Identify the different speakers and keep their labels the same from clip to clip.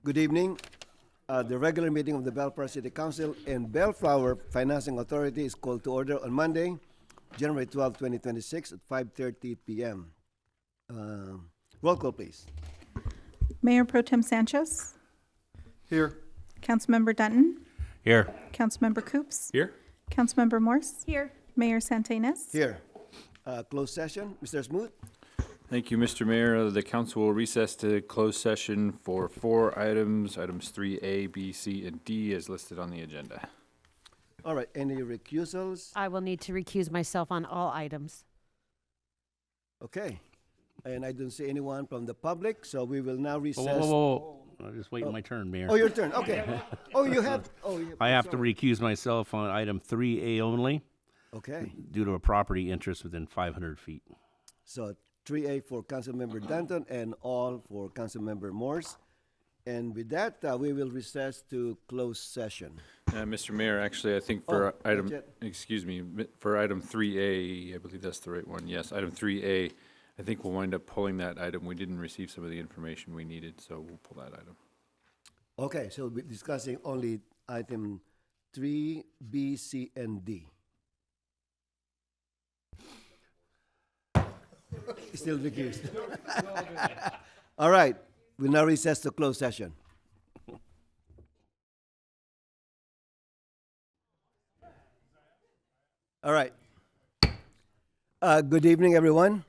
Speaker 1: Good evening. The regular meeting of the Bellflower City Council and Bellflower Financing Authority is called to order on Monday, January 12, 2026 at 5:30 p.m. Roll call, please.
Speaker 2: Mayor Pro Tem Sanchez,
Speaker 3: Here.
Speaker 2: Councilmember Dutton,
Speaker 3: Here.
Speaker 2: Councilmember Coops,
Speaker 3: Here.
Speaker 2: Councilmember Morse,
Speaker 4: Here.
Speaker 2: Mayor Santinas.
Speaker 1: Here. Closed session. Mr. Smoot.
Speaker 5: Thank you, Mr. Mayor. The council will recess to closed session for 4 items, items 3A, B, C, and D as listed on the agenda.
Speaker 1: All right. Any recusals?
Speaker 4: I will need to recuse myself on all items.
Speaker 1: Okay. And I don't see anyone from the public, so we will now recess.
Speaker 3: Whoa. I'm just waiting my turn, Mayor.
Speaker 1: Oh, your turn. Okay. Oh, you have.
Speaker 3: I have to recuse myself on item 3A only
Speaker 1: Okay.
Speaker 3: due to a property interest within 500 feet.
Speaker 1: So 3A for Councilmember Danton and all for Councilmember Morse. And with that, we will recess to closed session.
Speaker 5: Mr. Mayor, actually, I think for
Speaker 1: Oh,
Speaker 5: item,
Speaker 1: not yet.
Speaker 5: excuse me, for item 3A, I believe that's the right one, yes, item 3A, I think we'll wind up pulling that item. We didn't receive some of the information we needed, so we'll pull that item.
Speaker 1: Okay, so we'll be discussing only item 3, B, C, and D. Still recused. All right, we'll now recess to closed session. All right. Good evening, everyone.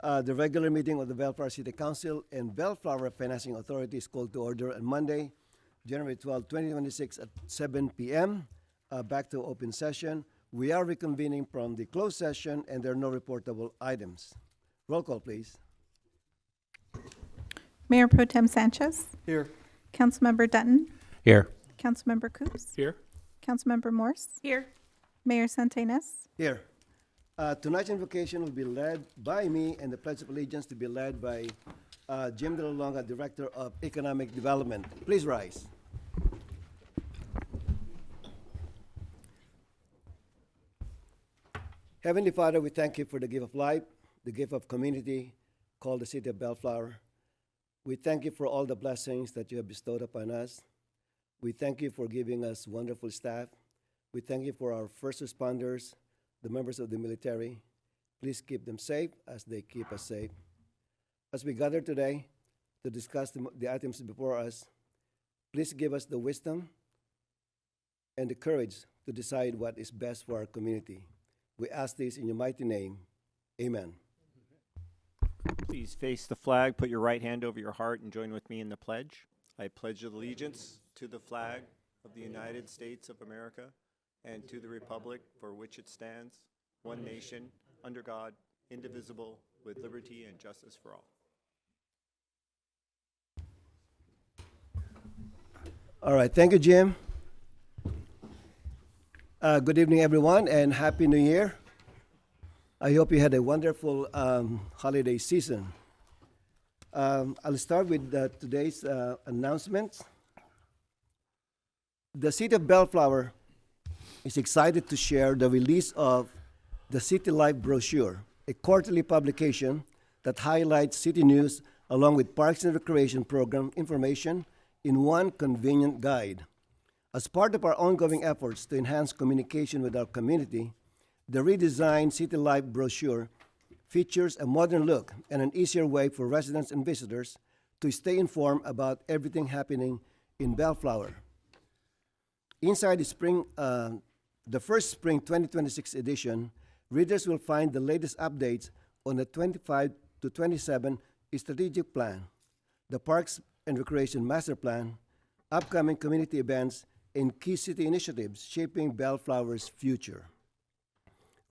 Speaker 1: The regular meeting of the Bellflower City Council and Bellflower Financing Authority is called to order on Monday, January 12, 2026 at 7 p.m. Back to open session. We are reconvening from the closed session and there are no reportable items. Roll call, please.
Speaker 2: Mayor Pro Tem Sanchez,
Speaker 3: Here.
Speaker 2: Councilmember Dutton,
Speaker 3: Here.
Speaker 2: Councilmember Coops,
Speaker 3: Here.
Speaker 2: Councilmember Morse,
Speaker 4: Here.
Speaker 2: Mayor Santinas.
Speaker 1: Here. Tonight's invocation will be led by me and the Pledge of Allegiance to be led by Jim De La Longa, Director of Economic Development. Please rise. Heavenly Father, we thank you for the gift of life, the gift of community called the City of Bellflower. We thank you for all the blessings that you have bestowed upon us. We thank you for giving us wonderful staff. We thank you for our first responders, the members of the military. Please keep them safe as they keep us safe. As we gather today to discuss the items before us, please give us the wisdom and the courage to decide what is best for our community. We ask this in your mighty name. Amen.
Speaker 6: Please face the flag, put your right hand over your heart, and join with me in the pledge. I pledge allegiance to the flag of the United States of America and to the republic for which it stands, one nation, under God, indivisible, with liberty and justice for all.
Speaker 1: All right, thank you, Jim. Good evening, everyone, and Happy New Year. I hope you had a wonderful holiday season. I'll start with today's announcements. The City of Bellflower is excited to share the release of the City Life brochure, a quarterly publication that highlights city news along with Parks and Recreation program information in one convenient guide. As part of our ongoing efforts to enhance communication with our community, the redesigned City Life brochure features a modern look and an easier way for residents and visitors to stay informed about everything happening in Bellflower. Inside the first spring 2026 edition, readers will find the latest updates on the 25 to 27 strategic plan, the Parks and Recreation Master Plan, upcoming community events, and key city initiatives shaping Bellflower's future.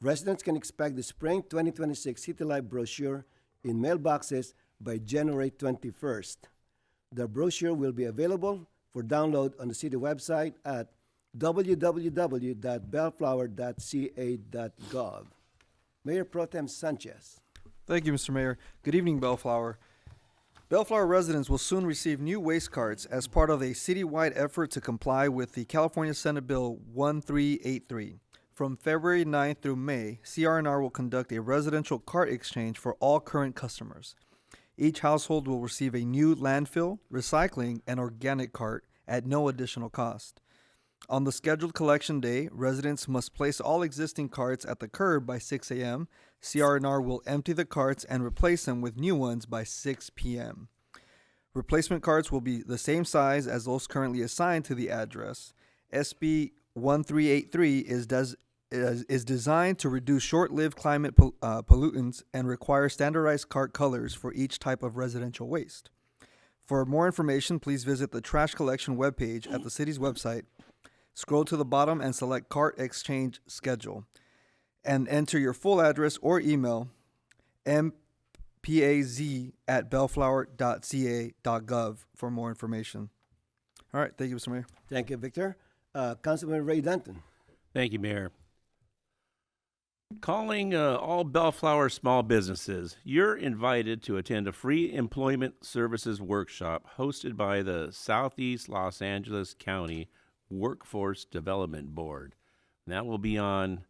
Speaker 1: Residents can expect the spring 2026 City Life brochure in mailboxes by January 21st. The brochure will be available for download on the city website at www.bellflower.ca.gov. Mayor Pro Tem Sanchez.
Speaker 7: Thank you, Mr. Mayor. Good evening, Bellflower. Bellflower residents will soon receive new waste cards as part of a citywide effort to comply with the California Senate Bill 1383. From February 9th through May, CR&R will conduct a residential cart exchange for all current customers. Each household will receive a new landfill, recycling, and organic cart at no additional cost. On the scheduled collection day, residents must place all existing carts at the curb by 6 a.m. CR&R will empty the carts and replace them with new ones by 6 p.m. Replacement carts will be the same size as those currently assigned to the address. SB 1383 is designed to reduce short-lived climate pollutants and requires standardized cart colors for each type of residential waste. For more information, please visit the trash collection webpage at the city's website. Scroll to the bottom and select Cart Exchange Schedule and enter your full address or email mpaz@bellflower.ca.gov for more information. All right, thank you, Mr. Mayor.
Speaker 1: Thank you, Victor. Councilman Ray Danton.
Speaker 3: Thank you, Mayor. Calling all Bellflower small businesses, you're invited to attend a free employment services workshop hosted by the Southeast Los Angeles County Workforce Development Board. And that will be on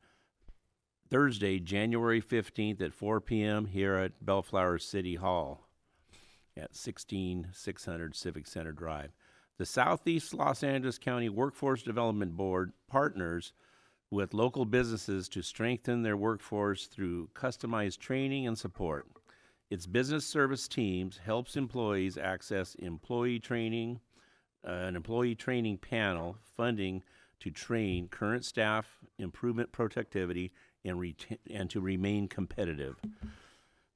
Speaker 3: Thursday, January 15th at 4 p.m. here at Bellflower City Hall at 16600 Civic Center Drive. The Southeast Los Angeles County Workforce Development Board partners with local businesses to strengthen their workforce through customized training and support. Its business service teams helps employees access employee training, an employee training panel, funding to train current staff, improvement productivity, and to remain competitive.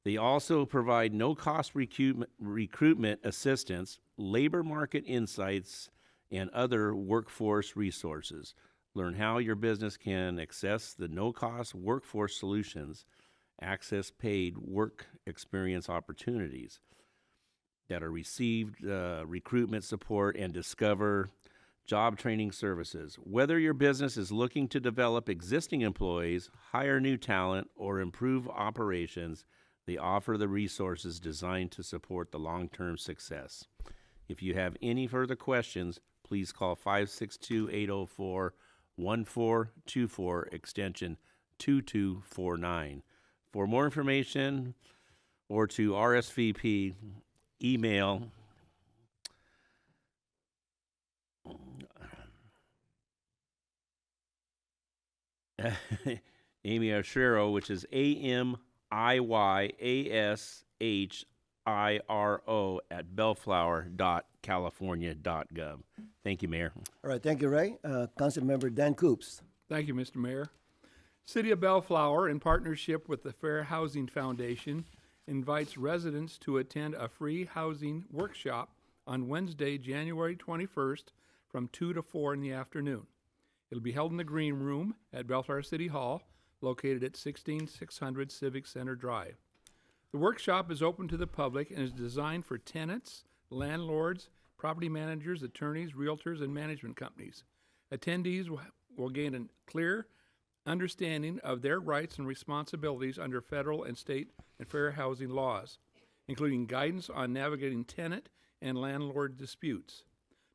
Speaker 3: They also provide no-cost recruitment assistance, labor market insights, and other workforce resources. Learn how your business can access the no-cost workforce solutions, access paid work experience opportunities that are received recruitment support, and discover job training services. Whether your business is looking to develop existing employees, hire new talent, or improve operations, they offer the resources designed to support the long-term success. If you have any further questions, please call 562-804-1424, extension 2249. For more information or to RSVP, email Amy Ashiro, which is AMIYASHIRO at bellflower.california.gov. Thank you, Mayor.
Speaker 1: All right, thank you, Ray. Councilmember Dan Coops.
Speaker 8: Thank you, Mr. Mayor. City of Bellflower, in partnership with the Fair Housing Foundation, invites residents to attend a free housing workshop on Wednesday, January 21st from 2 to 4 in the afternoon. It'll be held in the Green Room at Bellflower City Hall, located at 16600 Civic Center Drive. The workshop is open to the public and is designed for tenants, landlords, property managers, attorneys, realtors, and management companies. Attendees will gain a clear understanding of their rights and responsibilities under federal and state and fair housing laws, including guidance on navigating tenant and landlord disputes.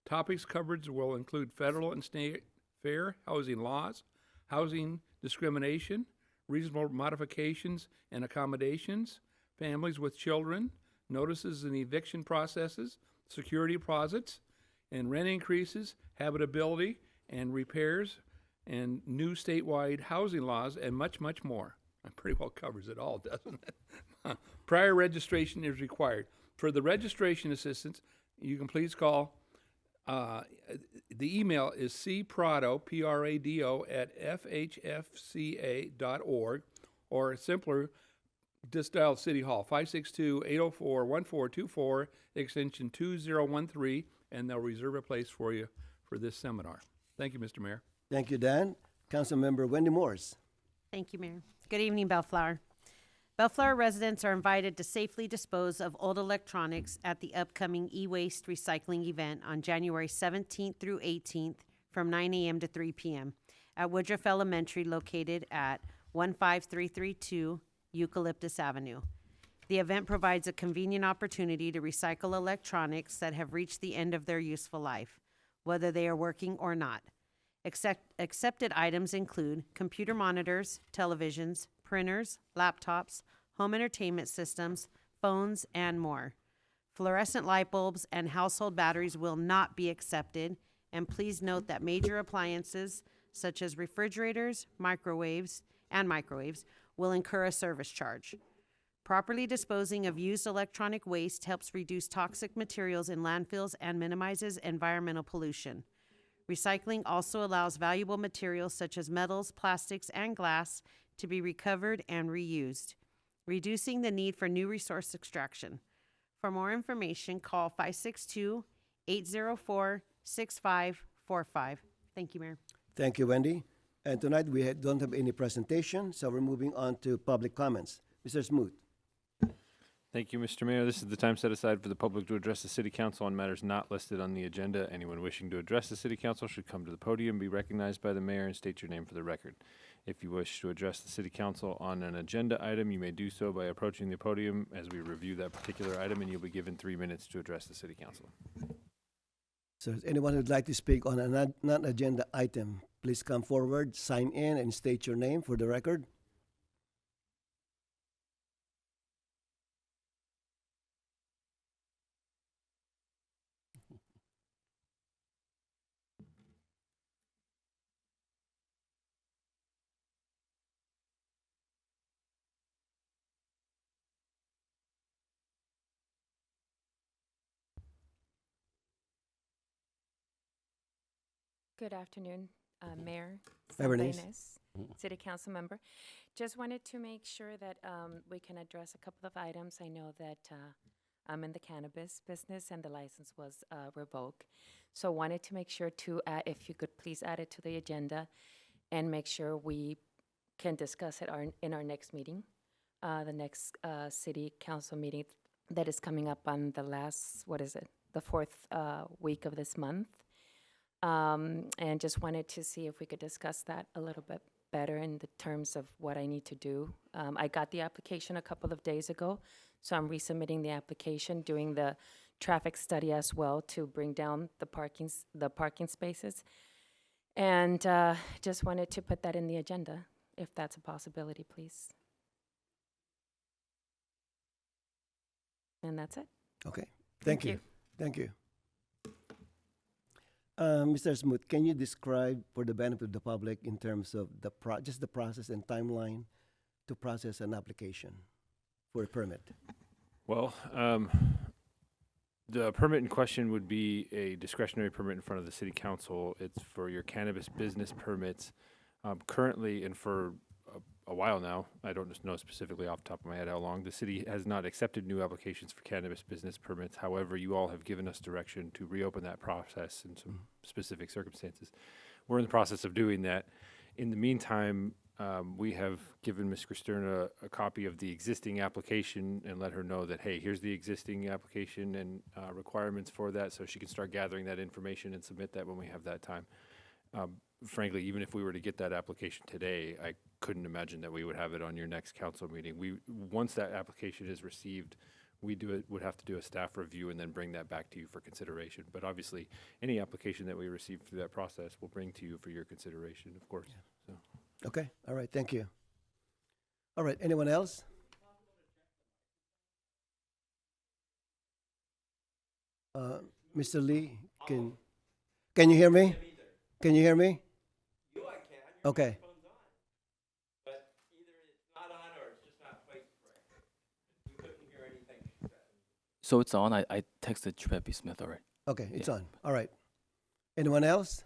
Speaker 8: Topics covered will include federal and state fair housing laws, housing discrimination, reasonable modifications and accommodations, families with children, notices and eviction processes, security deposits, and rent increases, habitability and repairs, and new statewide housing laws, and much, much more. It pretty well covers it all, doesn't it? Prior registration is required. For the registration assistance, you can please call, the email is cprado, Prado, at fhfca.org, or simpler, just dial City Hall, 562-804-1424, extension 2013, and they'll reserve a place for you for this seminar. Thank you, Mr. Mayor.
Speaker 1: Thank you, Dan. Councilmember Wendy Morse.
Speaker 4: Thank you, Mayor. Good evening, Bellflower. Bellflower residents are invited to safely dispose of old electronics at the upcoming e-waste recycling event on January 17th through 18th from 9 a.m. to 3 p.m. at Woodruff Elementary, located at 15332 Eucalyptus Avenue. The event provides a convenient opportunity to recycle electronics that have reached the end of their useful life, whether they are working or not. Accepted items include computer monitors, televisions, printers, laptops, home entertainment systems, phones, and more. Fluorescent light bulbs and household batteries will not be accepted, and please note that major appliances such as refrigerators, microwaves, will incur a service charge. Properly disposing of used electronic waste helps reduce toxic materials in landfills and minimizes environmental pollution. Recycling also allows valuable materials such as metals, plastics, and glass to be recovered and reused, reducing the need for new resource extraction. For more information, call 562-804-6545. Thank you, Mayor.
Speaker 1: Thank you, Wendy. And tonight we don't have any presentation, so we're moving on to public comments. Mr. Smoot.
Speaker 5: Thank you, Mr. Mayor. This is the time set aside for the public to address the City Council on matters not listed on the agenda. Anyone wishing to address the City Council should come to the podium, be recognized by the mayor, and state your name for the record. If you wish to address the City Council on an agenda item, you may do so by approaching the podium as we review that particular item, and you'll be given 3 minutes to address the City Council.
Speaker 1: So if anyone who'd like to speak on a non-agenda item, please come forward, sign in, and state your name for the record.
Speaker 9: Good afternoon, Mayor,
Speaker 1: Hi, Bernice.
Speaker 9: Santinas, City Council Member. Just wanted to make sure that we can address a couple of items. I know that I'm in the cannabis business and the license was revoked. So wanted to make sure to, if you could please add it to the agenda and make sure we can discuss it in our next meeting, the next City Council meeting that is coming up on the the fourth week of this month. And just wanted to see if we could discuss that a little bit better in the terms of what I need to do. I got the application a couple of days ago, so I'm resubmitting the application, doing the traffic study as well to bring down the parking spaces. And just wanted to put that in the agenda, if that's a possibility, please. And that's it.
Speaker 1: Okay, thank you. Thank you. Mr. Smoot, can you describe for the benefit of the public in terms of just the process and timeline to process an application for a permit?
Speaker 5: Well, the permit in question would be a discretionary permit in front of the City Council. It's for your cannabis business permits. Currently, and for a while now, I don't just know specifically off the top of my head how long, the city has not accepted new applications for cannabis business permits. However, you all have given us direction to reopen that process in some specific circumstances. We're in the process of doing that. In the meantime, we have given Ms. Cristerna a copy of the existing application and let her know that, hey, here's the existing application and requirements for that, so she can start gathering that information and submit that when we have that time. Frankly, even if we were to get that application today, I couldn't imagine that we would have it on your next council meeting. Once that application is received, would have to do a staff review and then bring that back to you for consideration. But obviously, any application that we receive through that process will bring to you for your consideration, of course. So.
Speaker 1: Okay, all right, thank you. All right, anyone else? Mr. Lee, can you hear me? Can you hear me?
Speaker 3: I can.
Speaker 1: Okay.
Speaker 3: Phone's on. But either it's not on or it's just not placed correctly. You couldn't hear anything she said.
Speaker 10: So it's on. I texted Treppy Smith already.
Speaker 1: Okay, it's on. All right. Anyone else?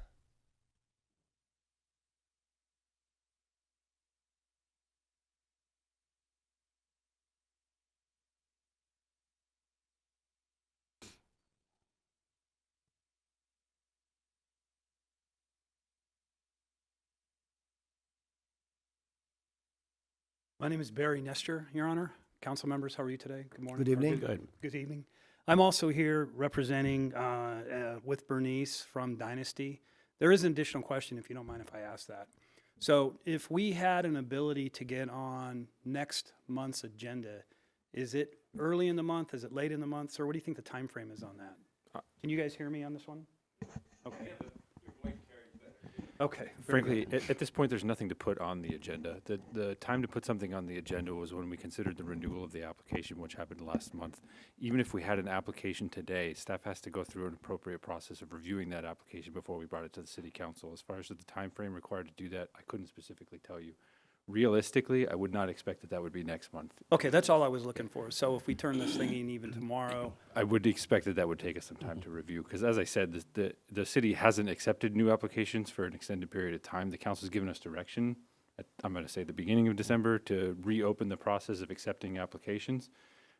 Speaker 11: My name is Barry Nestor, Your Honor. Council members, how are you today? Good morning.
Speaker 1: Good evening.
Speaker 3: Good.
Speaker 11: Good evening. I'm also here representing with Bernice from Dynasty. There is an additional question, if you don't mind if I ask that. So if we had an ability to get on next month's agenda, is it early in the month? Is it late in the month? Sir, what do you think the time frame is on that? Can you guys hear me on this one? Okay. Okay. very
Speaker 5: Frankly,
Speaker 11: good.
Speaker 5: at this point, there's nothing to put on the agenda. The time to put something on the agenda was when we considered the renewal of the application, which happened last month. Even if we had an application today, staff has to go through an appropriate process of reviewing that application before we brought it to the city council. As far as the time frame required to do that, I couldn't specifically tell you. Realistically, I would not expect that would be next month.
Speaker 11: Okay, that's all I was looking for. So if we turn this thing in even tomorrow,
Speaker 5: I would expect that would take us some time to review, because as I said, the city hasn't accepted new applications for an extended period of time. The council's given us direction, I'm going to say the beginning of December, to reopen the process of accepting applications.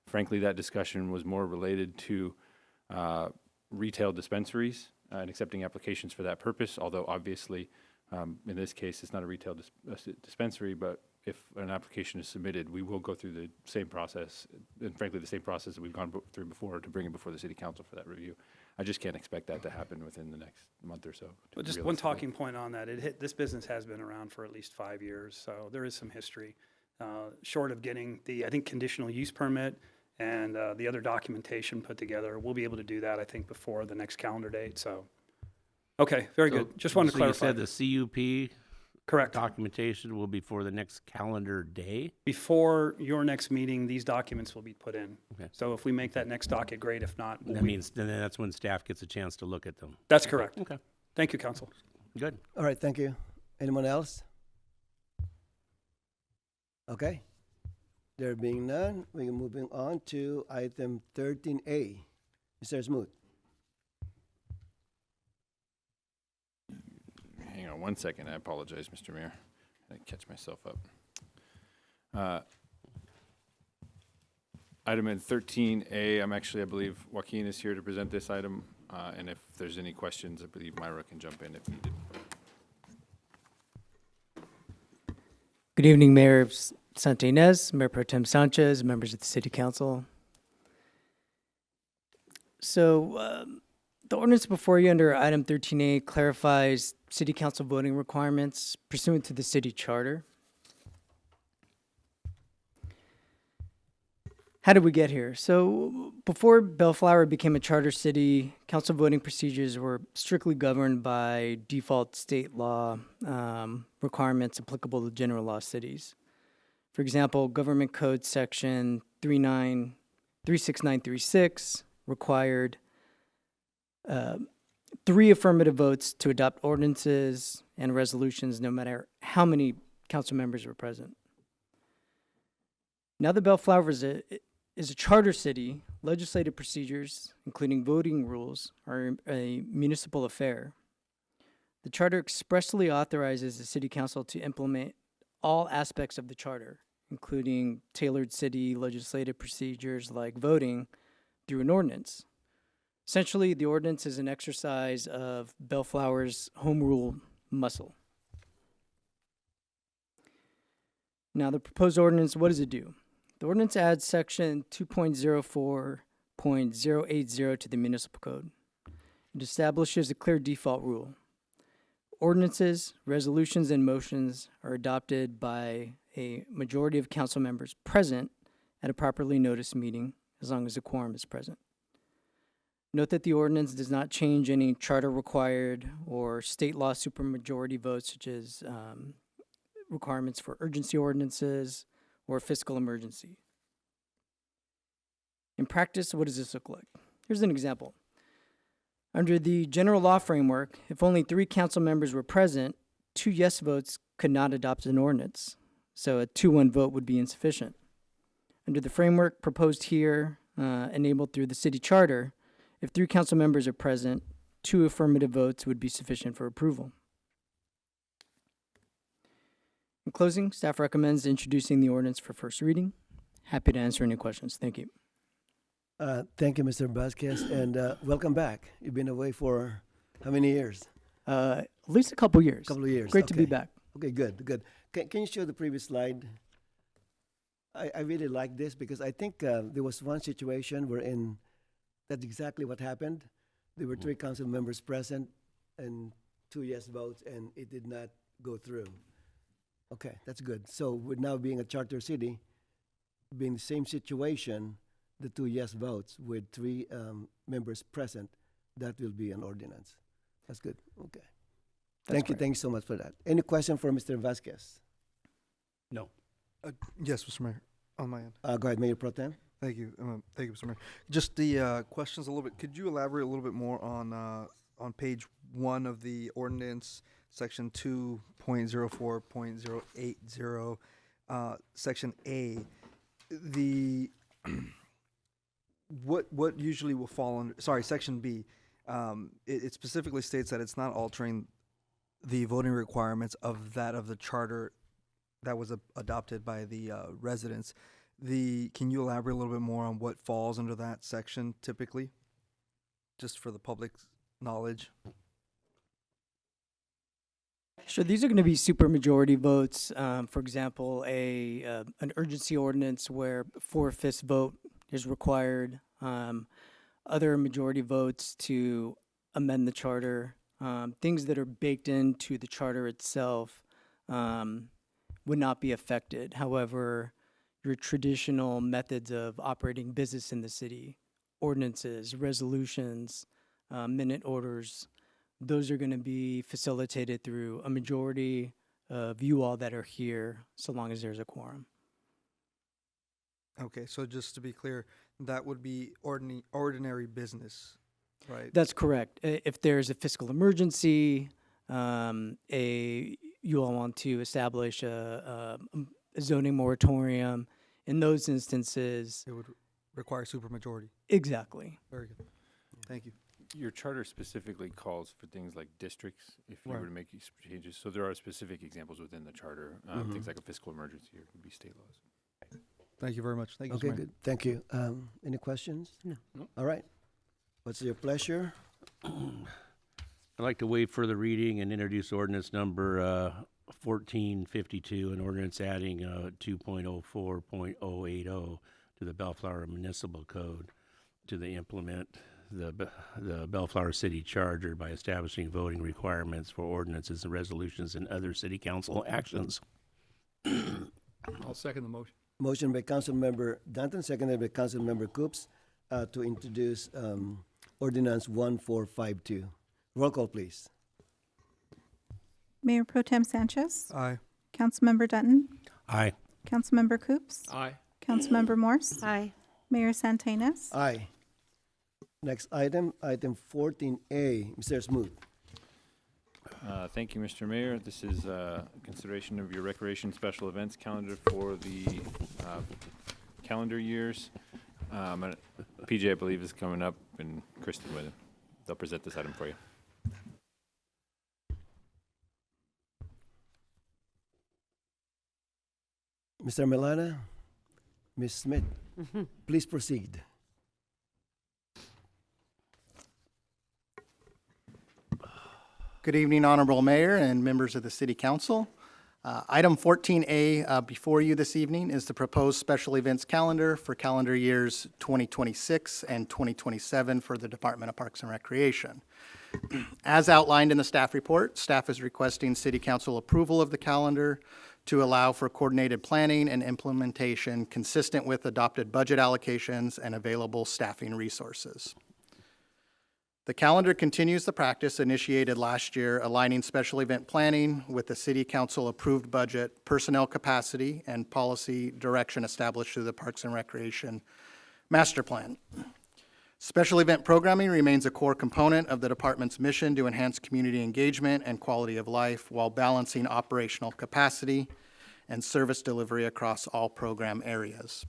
Speaker 5: Frankly, that discussion was more related to retail dispensaries and accepting applications for that purpose, although obviously, in this case, it's not a retail dispensary, but if an application is submitted, we will go through the same process, and frankly, the same process that we've gone through before to bring it before the city council for that review. I just can't expect that to happen within the next month or so.
Speaker 11: but just one talking point on that. This business has been around for at least 5 years, so there is some history. Short of getting the, I think, conditional use permit and the other documentation put together, we'll be able to do that, I think, before the next calendar date, so. Okay, very good. Just wanted to clarify.
Speaker 3: You said the CUP
Speaker 11: Correct.
Speaker 3: documentation will be for the next calendar day?
Speaker 11: Before your next meeting, these documents will be put in.
Speaker 3: Okay.
Speaker 11: So if we make that next docket, great. If not,
Speaker 3: That means then that's when staff gets a chance to look at them.
Speaker 11: that's correct.
Speaker 3: Okay,
Speaker 11: Thank you, council.
Speaker 3: good.
Speaker 1: All right, thank you. Anyone else? Okay. There being none, we're moving on to item 13A. Mr. Smoot.
Speaker 5: Hang on one second, I apologize, Mr. Mayor. I catch myself up. Item in 13A, I believe Joaquin is here to present this item, and if there's any questions, I believe Myra can jump in if needed.
Speaker 12: Good evening, Mayor Santa Ynez, Mayor Pro Tem Sanchez, members of the City Council. So the ordinance before you under item 13A clarifies City Council voting requirements pursuant to the city charter. How did we get here? So before Bellflower became a charter city, council voting procedures were strictly governed by default state law requirements applicable to general law cities. For example, Government Code Section 36936 required 3 affirmative votes to adopt ordinances and resolutions, no matter how many council members were present. Now that Bellflower is a charter city, legislative procedures, including voting rules, are a municipal affair. The charter expressly authorizes the city council to implement all aspects of the charter, including tailored city legislative procedures like voting, through an ordinance. Essentially, the ordinance is an exercise of Bellflower's home rule muscle. Now, the proposed ordinance, what does it do? The ordinance adds section 2.04.080 to the municipal code. It establishes a clear default rule. Ordinances, resolutions, and motions are adopted by a majority of council members present at a properly noticed meeting, as long as a quorum is present. Note that the ordinance does not change any charter required or state law supermajority votes, such as requirements for urgency ordinances or fiscal emergency. In practice, what does this look like? Here's an example. Under the general law framework, if only 3 council members were present, 2 yes votes could not adopt an ordinance. So a 2-1 vote would be insufficient. Under the framework proposed here, enabled through the city charter, if 3 council members are present, 2 affirmative votes would be sufficient for approval. In closing, staff recommends introducing the ordinance for first reading. Happy to answer any questions. Thank you.
Speaker 1: Thank you, Mr. Vasquez, and welcome back. You've been away for how many years?
Speaker 12: At least a couple years.
Speaker 1: Couple of years.
Speaker 12: Great to be
Speaker 1: okay.
Speaker 12: back.
Speaker 1: Okay, good, good. Can you show the previous slide? I really like this because I think there was one situation wherein that's exactly what happened. There were 3 council members present and 2 yes votes, and it did not go through. Okay, that's good. So with now being a charter city, being the same situation, the 2 yes votes with 3 members present, that will be an ordinance. That's good. Okay. Thank you so much for that. Any question for Mr. Vasquez?
Speaker 3: No.
Speaker 7: Yes, Mr. Mayor, on my end.
Speaker 1: Go ahead, Mayor Pro Tem.
Speaker 7: Thank you. Thank you, Mr. Mayor. Just the questions a little bit. Could you elaborate a little bit more on page 1 of the ordinance, section 2.04.080, section A? The what usually will fall under? Sorry, section B. It specifically states that it's not altering the voting requirements of the charter that was adopted by the residents. Can you elaborate a little bit more on what falls under that section typically, just for the public's knowledge?
Speaker 12: Sure, these are going to be supermajority votes. For example, an urgency ordinance where 4/5 vote is required. Other majority votes to amend the charter. Things that are baked into the charter itself would not be affected. However, your traditional methods of operating business in the city, ordinances, resolutions, minute orders, those are going to be facilitated through a majority of you all that are here, so long as there's a quorum.
Speaker 7: Okay, so just to be clear, that would be ordinary business, right?
Speaker 12: That's correct. If there's a fiscal emergency, you all want to establish a zoning moratorium, in those instances.
Speaker 7: It would require supermajority.
Speaker 12: Exactly.
Speaker 7: Very good. Thank you.
Speaker 5: Your charter specifically calls for things like districts, if you
Speaker 7: Right.
Speaker 5: were to make these changes. So there are specific examples within the charter, things like a fiscal emergency or could be state laws.
Speaker 7: Thank you very much. Thank you,
Speaker 1: Okay,
Speaker 7: Mr. Mayor.
Speaker 1: good. Thank you. Any questions?
Speaker 4: No.
Speaker 1: All right. What's your pleasure?
Speaker 3: I'd like to waive further reading and introduce ordinance number 1452, an ordinance adding 2.04.080 to the Bellflower Municipal Code to implement the Bellflower City Charter by establishing voting requirements for ordinances and resolutions and other city council actions.
Speaker 8: I'll second the motion.
Speaker 1: Motion by Councilmember Danton, seconded by Councilmember Coops, to introduce ordinance 1452. Roll call, please.
Speaker 2: Mayor Pro Tem Sanchez,
Speaker 7: Aye.
Speaker 2: Councilmember Dutton,
Speaker 3: Aye.
Speaker 2: Councilmember Coops,
Speaker 8: Aye.
Speaker 2: Councilmember Morse,
Speaker 4: Aye.
Speaker 2: Mayor Santenaz.
Speaker 1: Aye. Next item, item 14A, Mr. Smooth.
Speaker 5: Thank you, Mr. Mayor. This is consideration of your recreation special events calendar for the calendar years. PJ, I believe, is coming up, and Kristen with him. They'll present this item for you.
Speaker 1: Mr. Milana, Ms. Smith, please proceed.
Speaker 13: Good evening, Honorable Mayor and members of the City Council. Item 14A before you this evening is the proposed special events calendar for calendar years 2026 and 2027 for the Department of Parks and Recreation. As outlined in the staff report, staff is requesting City Council approval of the calendar to allow for coordinated planning and implementation consistent with adopted budget allocations and available staffing resources. The calendar continues the practice initiated last year, aligning special event planning with the City Council approved budget, personnel capacity, and policy direction established through the Parks and Recreation Master Plan. Special event programming remains a core component of the department's mission to enhance community engagement and quality of life while balancing operational capacity and service delivery across all program areas.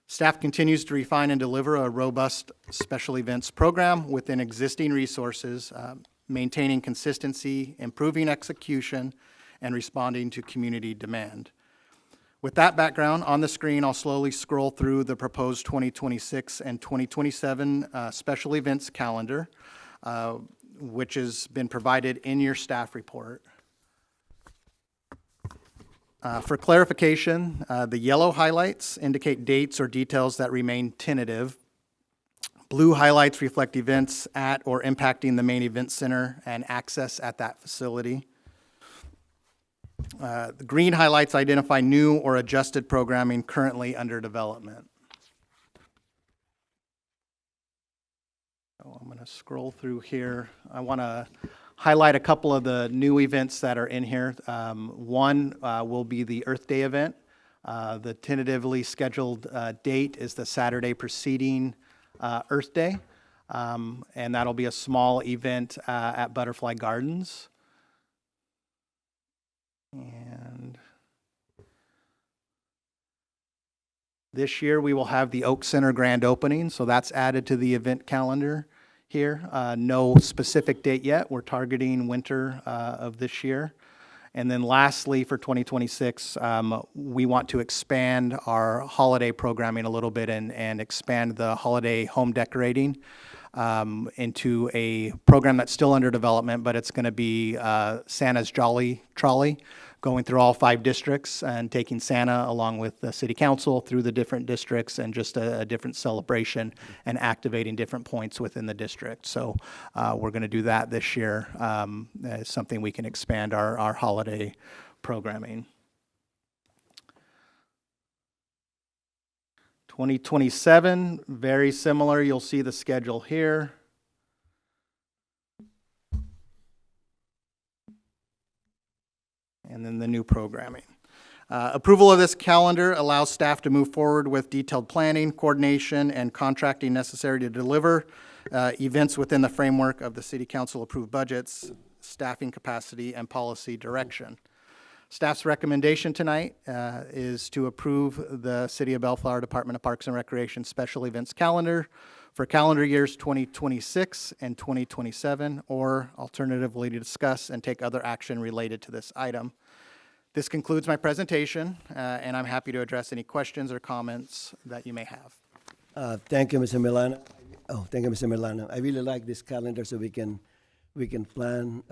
Speaker 13: Staff continues to refine and deliver a robust special events program within existing resources, maintaining consistency, improving execution, and responding to community demand. With that background, on the screen, I'll slowly scroll through the proposed 2026 and 2027 special events calendar, which has been provided in your staff report. For clarification, the yellow highlights indicate dates or details that remain tentative. Blue highlights reflect events at or impacting the main event center and access at that facility. The green highlights identify new or adjusted programming currently under development. So I'm going to scroll through here. I want to highlight a couple of the new events that are in here. One will be the Earth Day event. The tentatively scheduled date is the Saturday preceding Earth Day, and that'll be a small event at Butterfly Gardens. And this year we will have the Oak Center grand opening, so that's added to the event calendar here. No specific date yet. We're targeting winter of this year. And then lastly, for 2026, we want to expand our holiday programming a little bit and expand the holiday home decorating into a program that's still under development, but it's going to be Santa's Jolly Trolley, going through all 5 districts and taking Santa along with the city council through the different districts, and just a different celebration and activating different points within the district. So we're going to do that this year. It's something we can expand our holiday programming. 2027, very similar. You'll see the schedule here. And then the new programming. Approval of this calendar allows staff to move forward with detailed planning, coordination, and contracting necessary to deliver events within the framework of the City Council approved budgets, staffing capacity, and policy direction. Staff's recommendation tonight is to approve the City of Bellflower Department of Parks and Recreation special events calendar for calendar years 2026 and 2027, or alternatively to discuss and take other action related to this item. This concludes my presentation, and I'm happy to address any questions or comments that you may have.
Speaker 1: Thank you, Mr. Milano. Oh, thank you, Mr. Milano. I really like this calendar so we can plan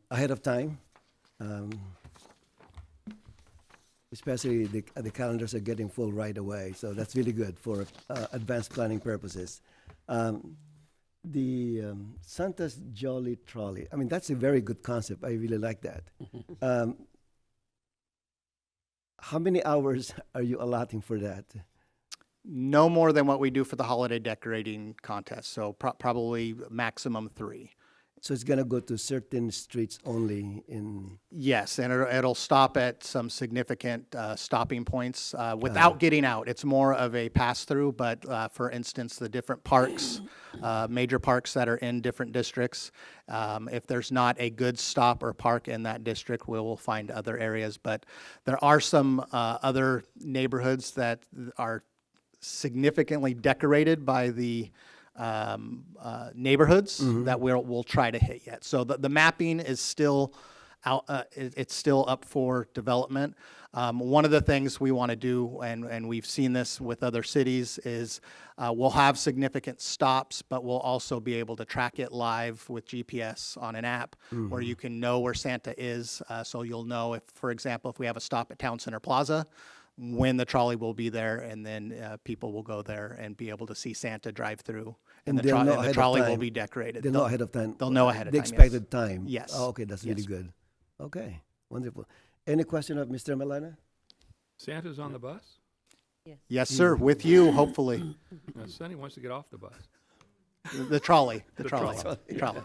Speaker 1: ahead of time. Especially the calendars are getting full right away, so that's really good for advanced planning purposes. The Santa's Jolly Trolley, I mean, that's a very good concept. I really like that. How many hours are you allotting for that?
Speaker 13: No more than what we do for the holiday decorating contest, so probably maximum 3.
Speaker 1: So it's going to go to certain streets only in...
Speaker 13: Yes, and it'll stop at some significant stopping points without getting out. It's more of a pass-through, but for instance, the different parks, major parks that are in different districts, if there's not a good stop or park in that district, we will find other areas. But there are some other neighborhoods that are significantly decorated by the neighborhoods that we'll try to hit yet. So the mapping is still out. It's still up for development. One of the things we want to do, and we've seen this with other cities, is we'll have significant stops, but we'll also be able to track it live with GPS on an app where you can know where Santa is. So you'll know if, for example, if we have a stop at Town Center Plaza, when the trolley will be there, and then people will go there and be able to see Santa drive through, and the trolley will be decorated.
Speaker 1: They'll know ahead of time.
Speaker 13: They'll know ahead of
Speaker 1: the
Speaker 13: time.
Speaker 1: expected time.
Speaker 13: Yes.
Speaker 1: Oh, okay, that's really
Speaker 13: Yes.
Speaker 1: good. Okay, wonderful. Any question of Mr. Milana?
Speaker 8: Santa's on the bus?
Speaker 13: Yes, sir. With you, hopefully.
Speaker 8: Sonny wants to get off the bus.
Speaker 13: The trolley. The
Speaker 8: The
Speaker 13: trolley.
Speaker 8: trolley.
Speaker 13: Trolley.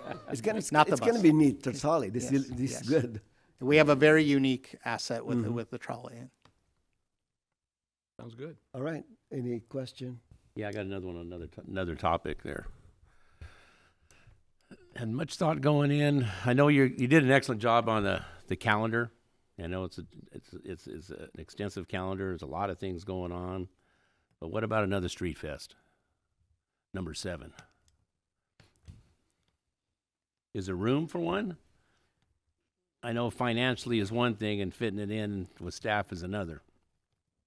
Speaker 1: Not the bus. It's going to be neat. The trolley. This is good.
Speaker 13: We have a very unique asset with the trolley.
Speaker 8: Sounds good.
Speaker 1: All right. Any question?
Speaker 3: Yeah, I got another one on another topic there. And much thought going in. I know you did an excellent job on the calendar. I know it's an extensive calendar. There's a lot of things going on. But what about another street fest? Number 7. Is there room for one? I know financially is one thing, and fitting it in with staff is another.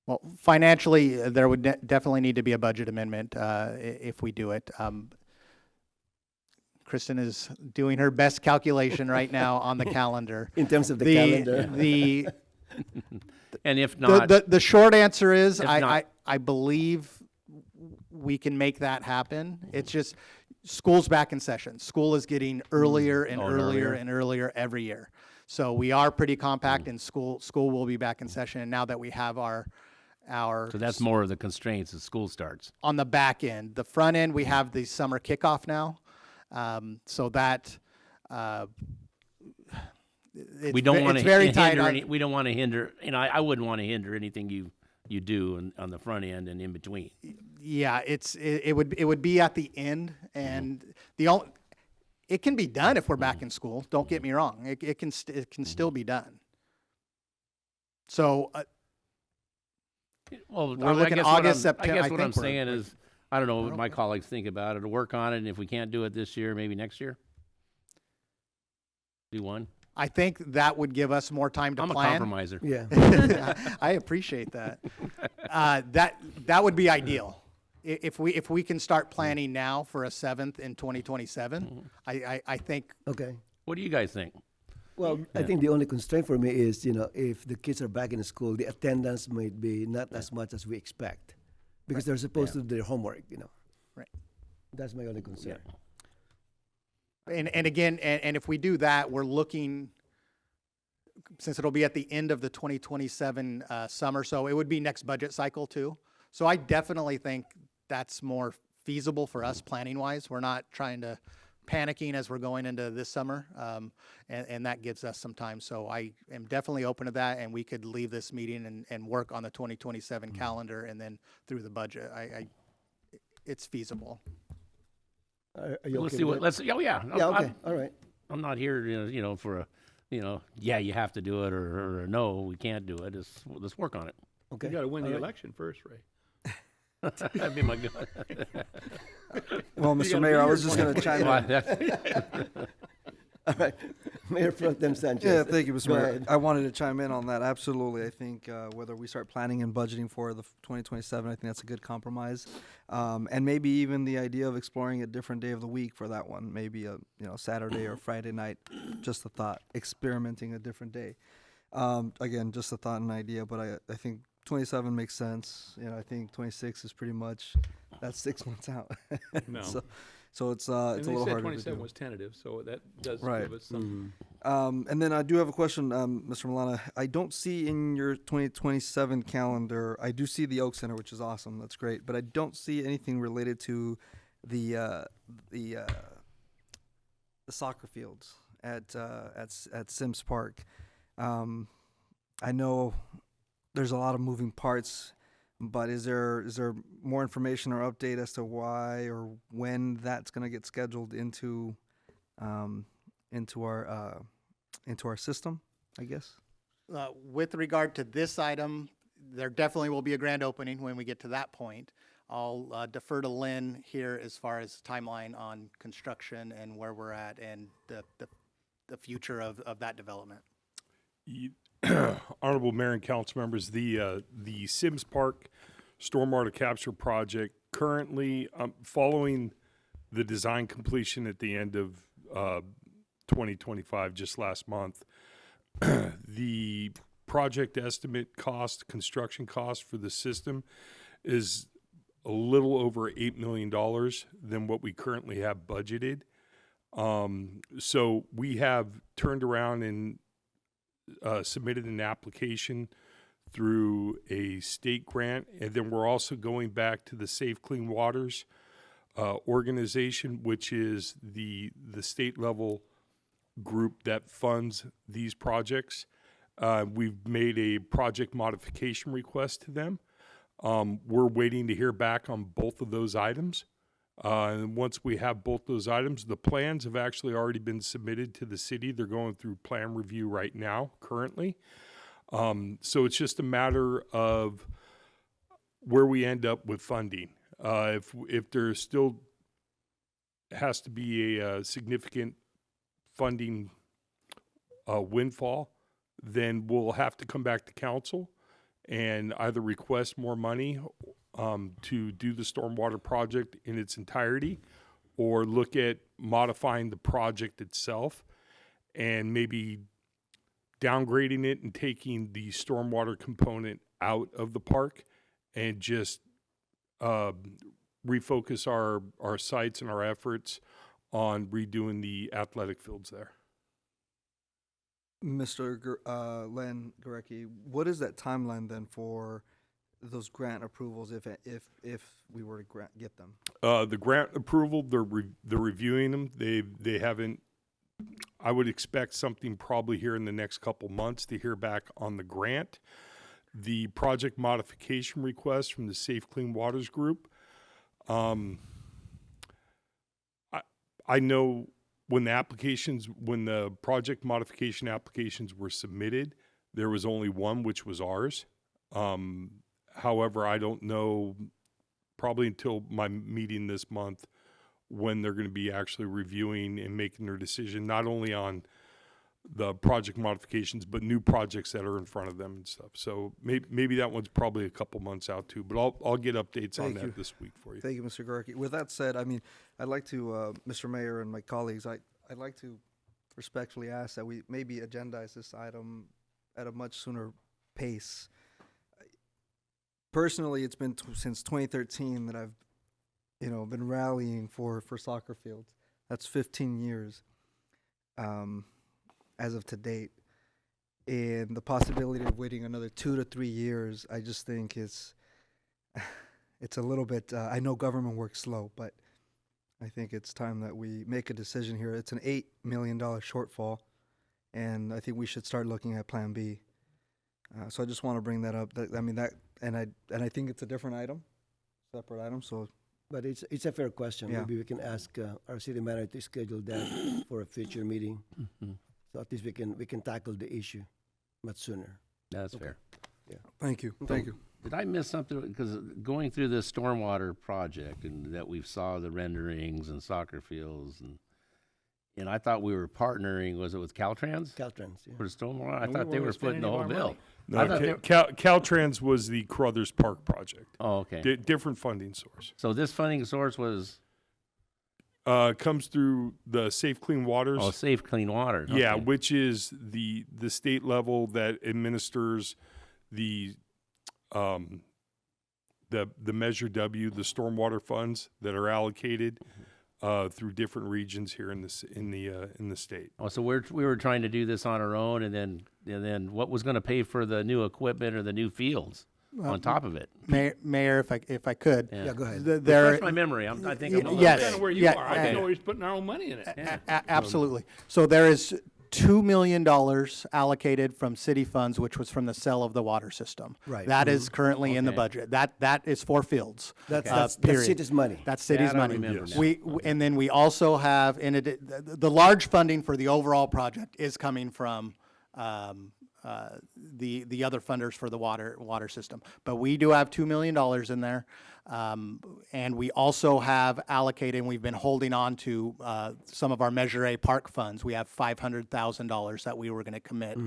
Speaker 13: Well, financially, there would definitely need to be a budget amendment if we do it. Kristen is doing her best calculation right now on the calendar.
Speaker 1: In terms of the calendar.
Speaker 3: And if not...
Speaker 13: The short answer is,
Speaker 3: not-
Speaker 13: I believe we can make that happen. It's just, school's back in session. School is getting earlier and earlier and earlier every year. So we are pretty compact, and school will be back in session. And now that we have our
Speaker 3: So that's more of the constraints as school starts.
Speaker 13: on the back end. The front end, we have the summer kickoff now. So that
Speaker 3: We don't want
Speaker 13: it's
Speaker 3: to
Speaker 13: very tight
Speaker 3: hinder
Speaker 13: on,
Speaker 3: any, we don't want to hinder, I wouldn't want to hinder anything you do on the front end and in between.
Speaker 13: yeah, it would be at the end, and it can be done if we're back in school. Don't get me wrong. It can still be done. So
Speaker 3: Well,
Speaker 13: we're looking August, September.
Speaker 3: I guess what I'm saying is, I don't know what my colleagues think about it, to work on it, and if we can't do it this year, maybe next year? Do one?
Speaker 13: I think that would give us more time to
Speaker 3: I'm
Speaker 13: plan.
Speaker 3: a compromiser.
Speaker 1: Yeah.
Speaker 13: I appreciate that. That would be ideal. If we can start planning now for a 7th in 2027, I think.
Speaker 1: Okay.
Speaker 3: What do you guys think?
Speaker 1: Well, I think the only constraint for me is, if the kids are back in school, the attendance might be not as much as we expect, because they're supposed to do their homework.
Speaker 13: Right.
Speaker 1: That's my only concern.
Speaker 13: And again, and if we do that, we're looking, since it'll be at the end of the 2027 summer, so it would be next budget cycle too. So I definitely think that's more feasible for us planning wise. We're not trying to panicking as we're going into this summer, and that gives us some time. So I am definitely open to that, and we could leave this meeting and work on the 2027 calendar and then through the budget. It's feasible.
Speaker 1: Are you
Speaker 3: Let's
Speaker 1: okay
Speaker 3: see
Speaker 1: with
Speaker 3: what,
Speaker 1: that?
Speaker 3: yeah,
Speaker 1: Yeah, okay, all right.
Speaker 3: I'm not here, for a, yeah, you have to do it, or a no, we can't do it. Let's work on it.
Speaker 1: Okay.
Speaker 8: You got to win
Speaker 1: all
Speaker 8: the
Speaker 1: right.
Speaker 8: election first, Ray.
Speaker 3: That'd be my good.
Speaker 7: Well, Mr. Mayor, I was just going to chime in.
Speaker 1: All right. Mayor Pro Tem Sanchez.
Speaker 7: Yeah, thank you, Mr.
Speaker 1: Go
Speaker 7: Mayor.
Speaker 1: ahead.
Speaker 7: I wanted to chime in on that. Absolutely. I think whether we start planning and budgeting for the 2027, I think that's a good compromise. And maybe even the idea of exploring a different day of the week for that one, maybe a Saturday or Friday night. Just a thought, experimenting a different day. Again, just a thought and idea, but I think 27 makes sense. I think 26 is pretty much, that's 6 months out.
Speaker 8: No.
Speaker 7: So it's a
Speaker 8: And they
Speaker 7: little
Speaker 8: said
Speaker 7: harder
Speaker 8: 27
Speaker 7: to
Speaker 8: was tentative, so that does
Speaker 7: Right.
Speaker 8: give us some.
Speaker 7: And then I do have a question, Mr. Milana. I don't see in your 2027 calendar, I do see the Oak Center, which is awesome. That's great. But I don't see anything related to the soccer fields at Sims Park. I know there's a lot of moving parts, but is there more information or update as to why or when that's going to get scheduled into our system, I guess?
Speaker 13: With regard to this item, there definitely will be a grand opening when we get to that point. I'll defer to Lynn here as far as timeline on construction and where we're at and the future of that development.
Speaker 14: Honorable Mayor and council members, the Sims Park Stormwater Capture Project currently following the design completion at the end of 2025, just last month. The project estimate cost, construction cost for the system is a little over $8 million than what we currently have budgeted. So we have turned around and submitted an application through a state grant, and then we're also going back to the Safe Clean Waters organization, which is the state level group that funds these projects. We've made a project modification request to them. We're waiting to hear back on both of those items. And once we have both those items, the plans have actually already been submitted to the city. They're going through plan review right now, currently. So it's just a matter of where we end up with funding. If there still has to be a significant funding windfall, then we'll have to come back to council and either request more money to do the stormwater project in its entirety, or look at modifying the project itself and maybe downgrading it and taking the stormwater component out of the park and just refocus our sights and our efforts on redoing the athletic fields there.
Speaker 7: Mr. Len Gurecki, what is that timeline then for those grant approvals if we were to get them?
Speaker 14: The grant approval, they're reviewing them. They haven't I would expect something probably here in the next couple months to hear back on the grant. The project modification request from the Safe Clean Waters Group. I know when the project modification applications were submitted, there was only one, which was ours. However, I don't know, probably until my meeting this month, when they're going to be actually reviewing and making their decision, not only on the project modifications, but new projects that are in front of them and stuff. So maybe that one's probably a couple months out too, but I'll get updates on
Speaker 7: Thank you.
Speaker 14: that this week for you.
Speaker 7: Thank you, Mr. Garkey. With that said, I mean, I'd like to, Mr. Mayor and my colleagues, I'd like to respectfully ask that we maybe agendize this item at a much sooner pace. Personally, it's been since 2013 that I've, been rallying for soccer fields. That's 15 years, as of to date. And the possibility of waiting another 2 to 3 years, I just think it's a little bit, I know government works slow, but I think it's time that we make a decision here. It's an $8 million shortfall, and I think we should start looking at Plan B. So I just want to bring that up. And I think it's a different item, separate item. So,
Speaker 1: But it's a fair question.
Speaker 7: Yeah.
Speaker 1: Maybe we can ask our city manager to schedule that for a future meeting. So at least we can tackle the issue much sooner.
Speaker 3: That's fair.
Speaker 7: thank you. Thank you.
Speaker 3: Did I miss something? Because going through this stormwater project and that we saw the renderings and soccer fields and I thought we were partnering, was it with Caltrans?
Speaker 1: Caltrans, yeah.
Speaker 3: For the stormwater? I
Speaker 8: And we
Speaker 3: thought they
Speaker 8: weren't
Speaker 3: were
Speaker 8: spending
Speaker 3: footing the
Speaker 8: any
Speaker 3: whole
Speaker 8: of our
Speaker 3: bill.
Speaker 8: money.
Speaker 14: No,
Speaker 3: I thought they-
Speaker 14: Caltrans was the Carruthers Park project.
Speaker 3: Oh, okay.
Speaker 14: Different funding source.
Speaker 3: So this funding source was,
Speaker 14: Comes through the Safe Clean Waters.
Speaker 3: oh, Safe Clean Water.
Speaker 14: Yeah,
Speaker 3: Okay.
Speaker 14: which is the state level that administers the Measure W, the stormwater funds that are allocated through different regions here in the state.
Speaker 3: Oh, so we were trying to do this on our own, and then what was going to pay for the new equipment or the new fields on top of it?
Speaker 13: Mayor, if I could.
Speaker 3: Yeah,
Speaker 1: go ahead.
Speaker 3: Refresh my memory. I think I'm a little
Speaker 13: Yes.
Speaker 3: bit-
Speaker 8: Kind of where you
Speaker 13: Yeah,
Speaker 8: are. I didn't know he was putting our own money in it.
Speaker 3: Yeah.
Speaker 13: Absolutely. So there is $2 million allocated from city funds, which was from the sale of the water system.
Speaker 1: Right.
Speaker 13: That is currently in the
Speaker 3: Okay.
Speaker 13: budget. That is for fields.
Speaker 1: That's
Speaker 13: period.
Speaker 1: city's money.
Speaker 13: That's city's
Speaker 3: That I
Speaker 13: money.
Speaker 3: remember now.
Speaker 13: And then we also have, the large funding for the overall project is coming from the other funders for the water system. But we do have $2 million in there. And we also have allocated, and we've been holding on to some of our Measure A park funds. We have $500,000 that we were going to commit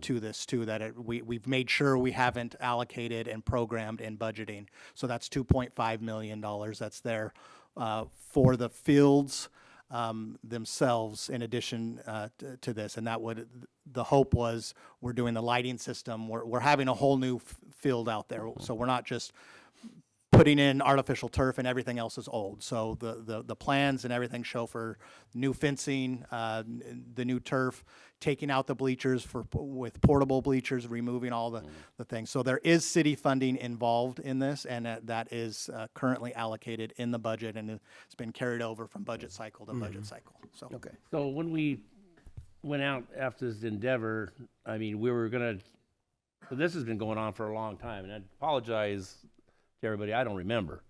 Speaker 13: to this too, that we've made sure we haven't allocated and programmed in budgeting. So that's $2.5 million that's there for the fields themselves in addition to this. And the hope was we're doing the lighting system. We're having a whole new field out there. So we're not just putting in artificial turf and everything else is old. So the plans and everything show for new fencing, the new turf, taking out the bleachers with portable bleachers, removing all the things. So there is city funding involved in this, and that is currently allocated in the budget, and it's been carried over from budget cycle to budget cycle. So
Speaker 1: Okay.
Speaker 3: So when we went out after this endeavor, I mean, we were going to, so this has been going on for a long time, and I apologize to everybody, I don't remember.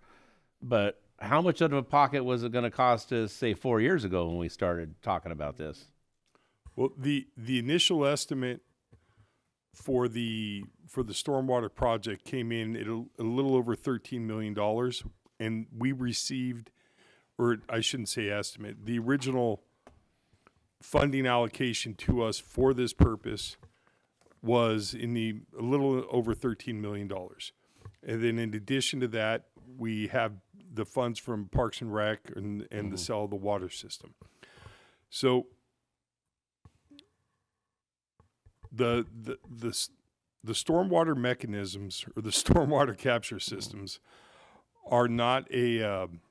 Speaker 3: But how much out of a pocket was it going to cost us, say, 4 years ago when we started talking about this?
Speaker 14: Well, the initial estimate for the stormwater project came in at a little over $13 million, and we received, or I shouldn't say estimate, the original funding allocation to us for this purpose was a little over $13 million. And then in addition to that, we have the funds from Parks and Rec and the sale of the water system. So the stormwater mechanisms or the stormwater capture systems are not I'm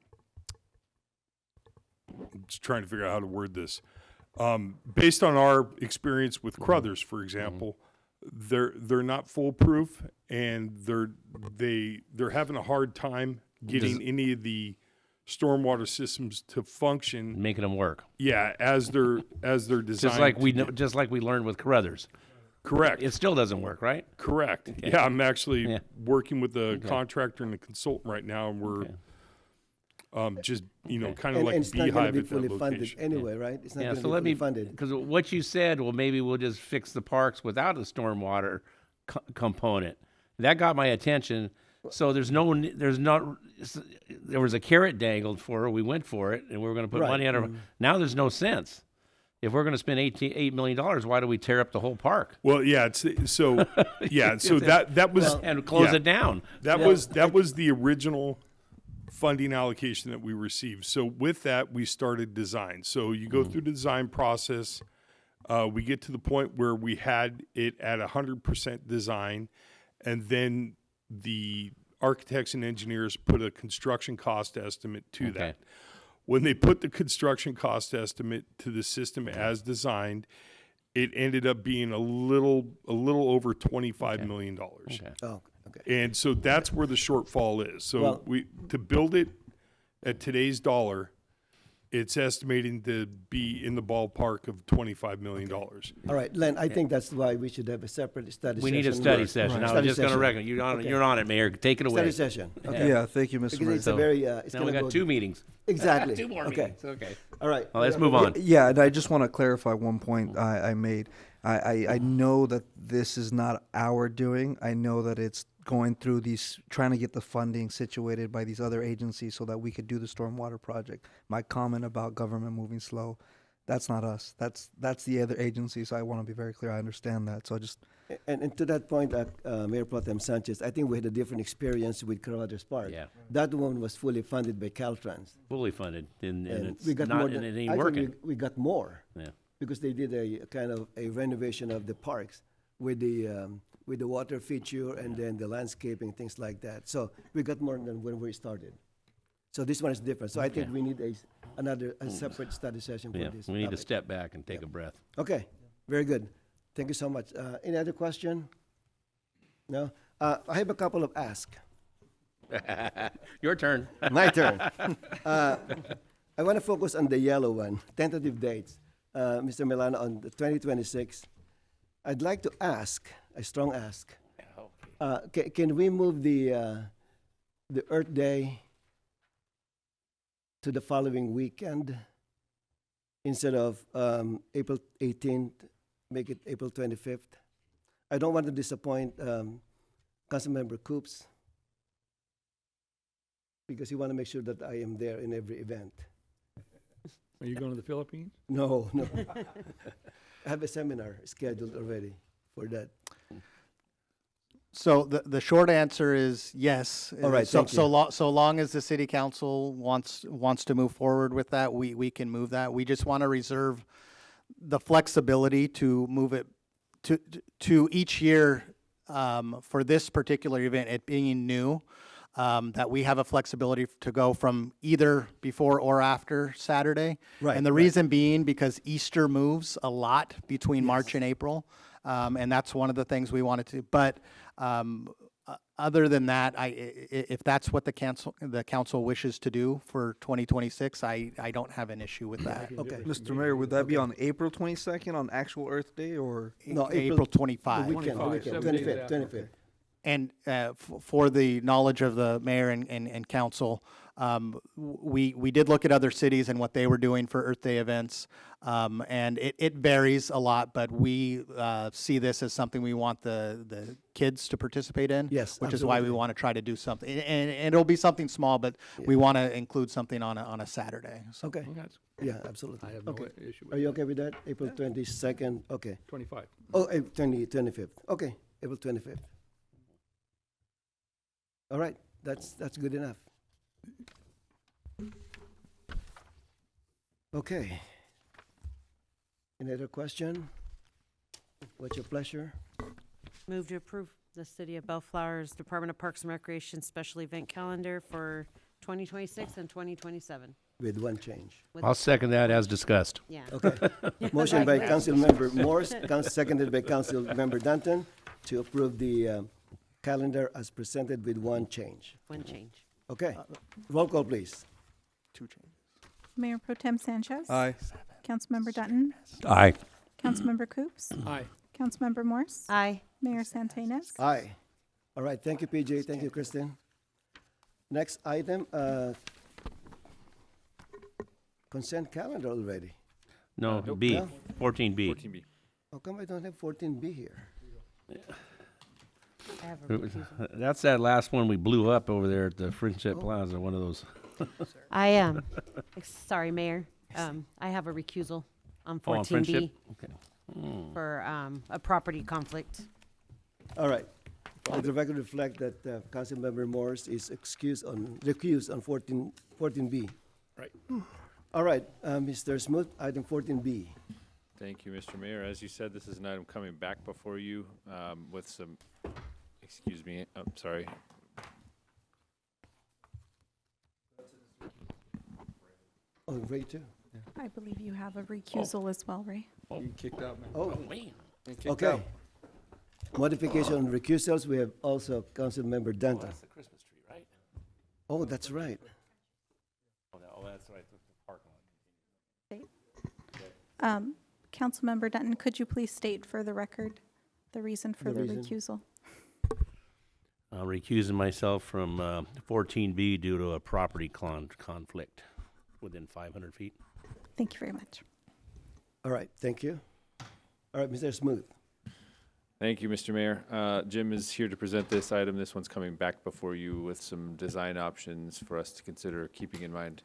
Speaker 14: just trying to figure out how to word this. Based on our experience with Carruthers, for example, they're not foolproof, and they're having a hard time getting any of the stormwater systems to function,
Speaker 3: Making them work.
Speaker 14: as they're designed.
Speaker 3: Just like we learned with Carruthers.
Speaker 14: Correct.
Speaker 3: It still doesn't work, right?
Speaker 14: Correct. Yeah, I'm actually
Speaker 3: Yeah.
Speaker 14: working with a contractor and a consultant right now, and we're just kind of
Speaker 1: And
Speaker 14: like a
Speaker 1: it's not going to
Speaker 14: beehive
Speaker 1: be
Speaker 14: at that
Speaker 1: fully funded
Speaker 14: location.
Speaker 1: anyway, right? It's not
Speaker 3: Yeah,
Speaker 1: going to
Speaker 3: so
Speaker 1: be
Speaker 3: let
Speaker 1: fully
Speaker 3: me,
Speaker 1: funded.
Speaker 3: because what you said, well, maybe we'll just fix the parks without a stormwater component. That got my attention. So there was a carrot dangled for her. We went for it, and we were going to put
Speaker 1: Right.
Speaker 3: money out of. Now there's no sense. If we're going to spend $8 million, why do we tear up the whole park
Speaker 14: Well, yeah, so that was
Speaker 3: and close
Speaker 14: yeah.
Speaker 3: it down?
Speaker 14: That was the original funding allocation that we received. So with that, we started design. So you go through the design process. We get to the point where we had it at 100% design, and then the architects and engineers put a construction cost estimate to that. When they put the construction cost estimate to the system as designed, it ended up being a little over $25 million.
Speaker 1: Oh, okay.
Speaker 14: And so that's where the shortfall is. So
Speaker 1: Well-
Speaker 14: to build it at today's dollar, it's estimating to be in the ballpark of $25 million.
Speaker 1: All right, Len, I think that's why we should have a separate study
Speaker 3: We
Speaker 1: session.
Speaker 3: need a study session. I was
Speaker 1: Study
Speaker 3: just going to
Speaker 1: session.
Speaker 3: recommend
Speaker 1: Okay.
Speaker 3: you're on it, Mayor. Take it away.
Speaker 1: Study session. Okay.
Speaker 7: Yeah, thank you, Mr.
Speaker 1: Because
Speaker 7: Mayor.
Speaker 1: it's a very, it's
Speaker 3: Now
Speaker 1: going
Speaker 3: we
Speaker 1: to
Speaker 3: got
Speaker 1: go.
Speaker 3: 2 meetings.
Speaker 1: Exactly.
Speaker 3: 2 more
Speaker 1: Okay.
Speaker 3: meetings. Okay.
Speaker 1: All right.
Speaker 3: Well, let's move on.
Speaker 7: Yeah, and I just want to clarify one point I made. I know that this is not our doing. I know that it's going through trying to get the funding situated by these other agencies so that we could do the stormwater project. My comment about government moving slow, that's not us. That's the other agency. So I want to be very clear. I understand that. So I just
Speaker 1: And to that point, Mayor Pro Tem Sanchez, I think we had a different experience with Carruthers Park.
Speaker 3: Yeah.
Speaker 1: That one was fully funded by Caltrans.
Speaker 3: Fully funded, and it's
Speaker 1: we got
Speaker 3: not,
Speaker 1: more
Speaker 3: and
Speaker 1: than,
Speaker 3: it ain't
Speaker 1: actually,
Speaker 3: working.
Speaker 1: we got more
Speaker 3: Yeah.
Speaker 1: because they did a kind of a renovation of the parks with the water feature and then the landscaping, things like that. So we got more than when we started. So this one is different. So I think we need a separate study session for
Speaker 3: Yeah.
Speaker 1: this.
Speaker 3: We need to
Speaker 1: topic.
Speaker 3: step back and take a breath.
Speaker 1: Okay, very good. Thank you so much. Any other question? No? I have a couple of asks.
Speaker 3: Your turn.
Speaker 1: My turn. I want to focus on the yellow one, tentative dates. Mr. Milano, on the 2026, I'd like to ask, a strong ask, can we move the Earth Day to the following weekend instead of April 18th, make it April 25th? I don't want to disappoint Councilmember Coops because he want to make sure that I am there in every event.
Speaker 8: Are you going to the Philippines?
Speaker 1: No. I have a seminar scheduled already for that.
Speaker 13: So the short answer is yes.
Speaker 1: All right, thank you.
Speaker 13: So long as the city council wants to move forward with that, we can move that. We just want to reserve the flexibility to move it to each year for this particular event, it being new, that we have a flexibility to go from either before or after Saturday.
Speaker 1: Right,
Speaker 13: And the
Speaker 1: right.
Speaker 13: reason being because Easter moves a lot between March and April. And that's one of the things we wanted to, but other than that, if that's what the council wishes to do for 2026, I don't have an issue with that.
Speaker 1: Okay.
Speaker 7: Mr. Mayor, would that be on April 22nd on actual Earth Day or?
Speaker 1: No,
Speaker 13: April 25.
Speaker 1: The weekend,
Speaker 8: 25,
Speaker 1: 25th,
Speaker 8: 7 days
Speaker 1: 25th.
Speaker 13: And for the knowledge of the mayor and council, we did look at other cities and what they were doing for Earth Day events. And it varies a lot, but we see this as something we want the kids to participate in.
Speaker 1: Yes,
Speaker 13: Which is why we
Speaker 1: absolutely.
Speaker 13: want to try to do something. And it'll be something small, but we want to include something on a Saturday. So
Speaker 1: Okay,
Speaker 8: That's-
Speaker 1: yeah, absolutely.
Speaker 8: I have no
Speaker 1: Okay.
Speaker 8: issue
Speaker 1: Are
Speaker 8: with
Speaker 1: you okay with that? April 22nd, okay.
Speaker 8: 25.
Speaker 1: Oh, 25th, okay, April 25th. All right, that's good enough. Okay. Any other question? What's your pleasure?
Speaker 4: Move to approve the City of Bellflower's Department of Parks and Recreation special event calendar for 2026 and 2027.
Speaker 1: With one change.
Speaker 4: With-
Speaker 3: I'll second that as discussed.
Speaker 4: Yeah.
Speaker 1: Okay. Motion by Councilmember Morse, seconded by Councilmember Danton to approve the calendar as presented with one change.
Speaker 4: One change.
Speaker 1: Okay. Roll call, please.
Speaker 6: Two changes.
Speaker 2: Mayor Pro Tem Sanchez.
Speaker 7: Aye.
Speaker 2: Councilmember Dutton.
Speaker 3: Aye.
Speaker 2: Councilmember Coops.
Speaker 8: Aye.
Speaker 2: Councilmember Morse.
Speaker 4: Aye.
Speaker 2: Mayor Santenaz.
Speaker 1: Aye. All right, thank you, PJ. Thank you, Kristen. Next item, consent calendar already.
Speaker 3: No,
Speaker 5: nope.
Speaker 3: B,
Speaker 1: No?
Speaker 3: 14B.
Speaker 5: 14B.
Speaker 1: How come I don't have 14B here?
Speaker 4: I have a recusal.
Speaker 3: That's that last one we blew up over there at the Friendship Plaza, one of those.
Speaker 4: I am, sorry, Mayor. I have a recusal on
Speaker 3: Oh, on
Speaker 4: 14B
Speaker 3: Friendship? Okay.
Speaker 4: for a property conflict.
Speaker 1: All right. Let the record reflect that Councilmember Morse is recused on 14B.
Speaker 8: Right.
Speaker 1: All right, Mr. Smoot, item 14B.
Speaker 5: Thank you, Mr. Mayor. As you said, this is an item coming back before you with some, excuse me, I'm sorry.
Speaker 1: Oh, Ray too?
Speaker 2: I believe you have a recusal as well, Ray.
Speaker 7: You kicked out, man.
Speaker 1: Oh,
Speaker 7: You kicked
Speaker 1: okay.
Speaker 7: out.
Speaker 1: Modification on recusals, we have also Councilmember Danton.
Speaker 3: the Christmas tree, right?
Speaker 1: Oh, that's right.
Speaker 3: Oh, that's right, the parking
Speaker 2: Councilmember Dutton, could you please state for the record the reason for
Speaker 1: The
Speaker 2: the
Speaker 1: reason?
Speaker 2: recusal?
Speaker 3: I'm recusing myself from 14B due to a property conflict within 500 feet.
Speaker 2: Thank you very much.
Speaker 1: All right, thank you. All right, Mr. Smooth.
Speaker 5: Thank you, Mr. Mayor. Jim is here to present this item. This one's coming back before you with some design options for us to consider, keeping in mind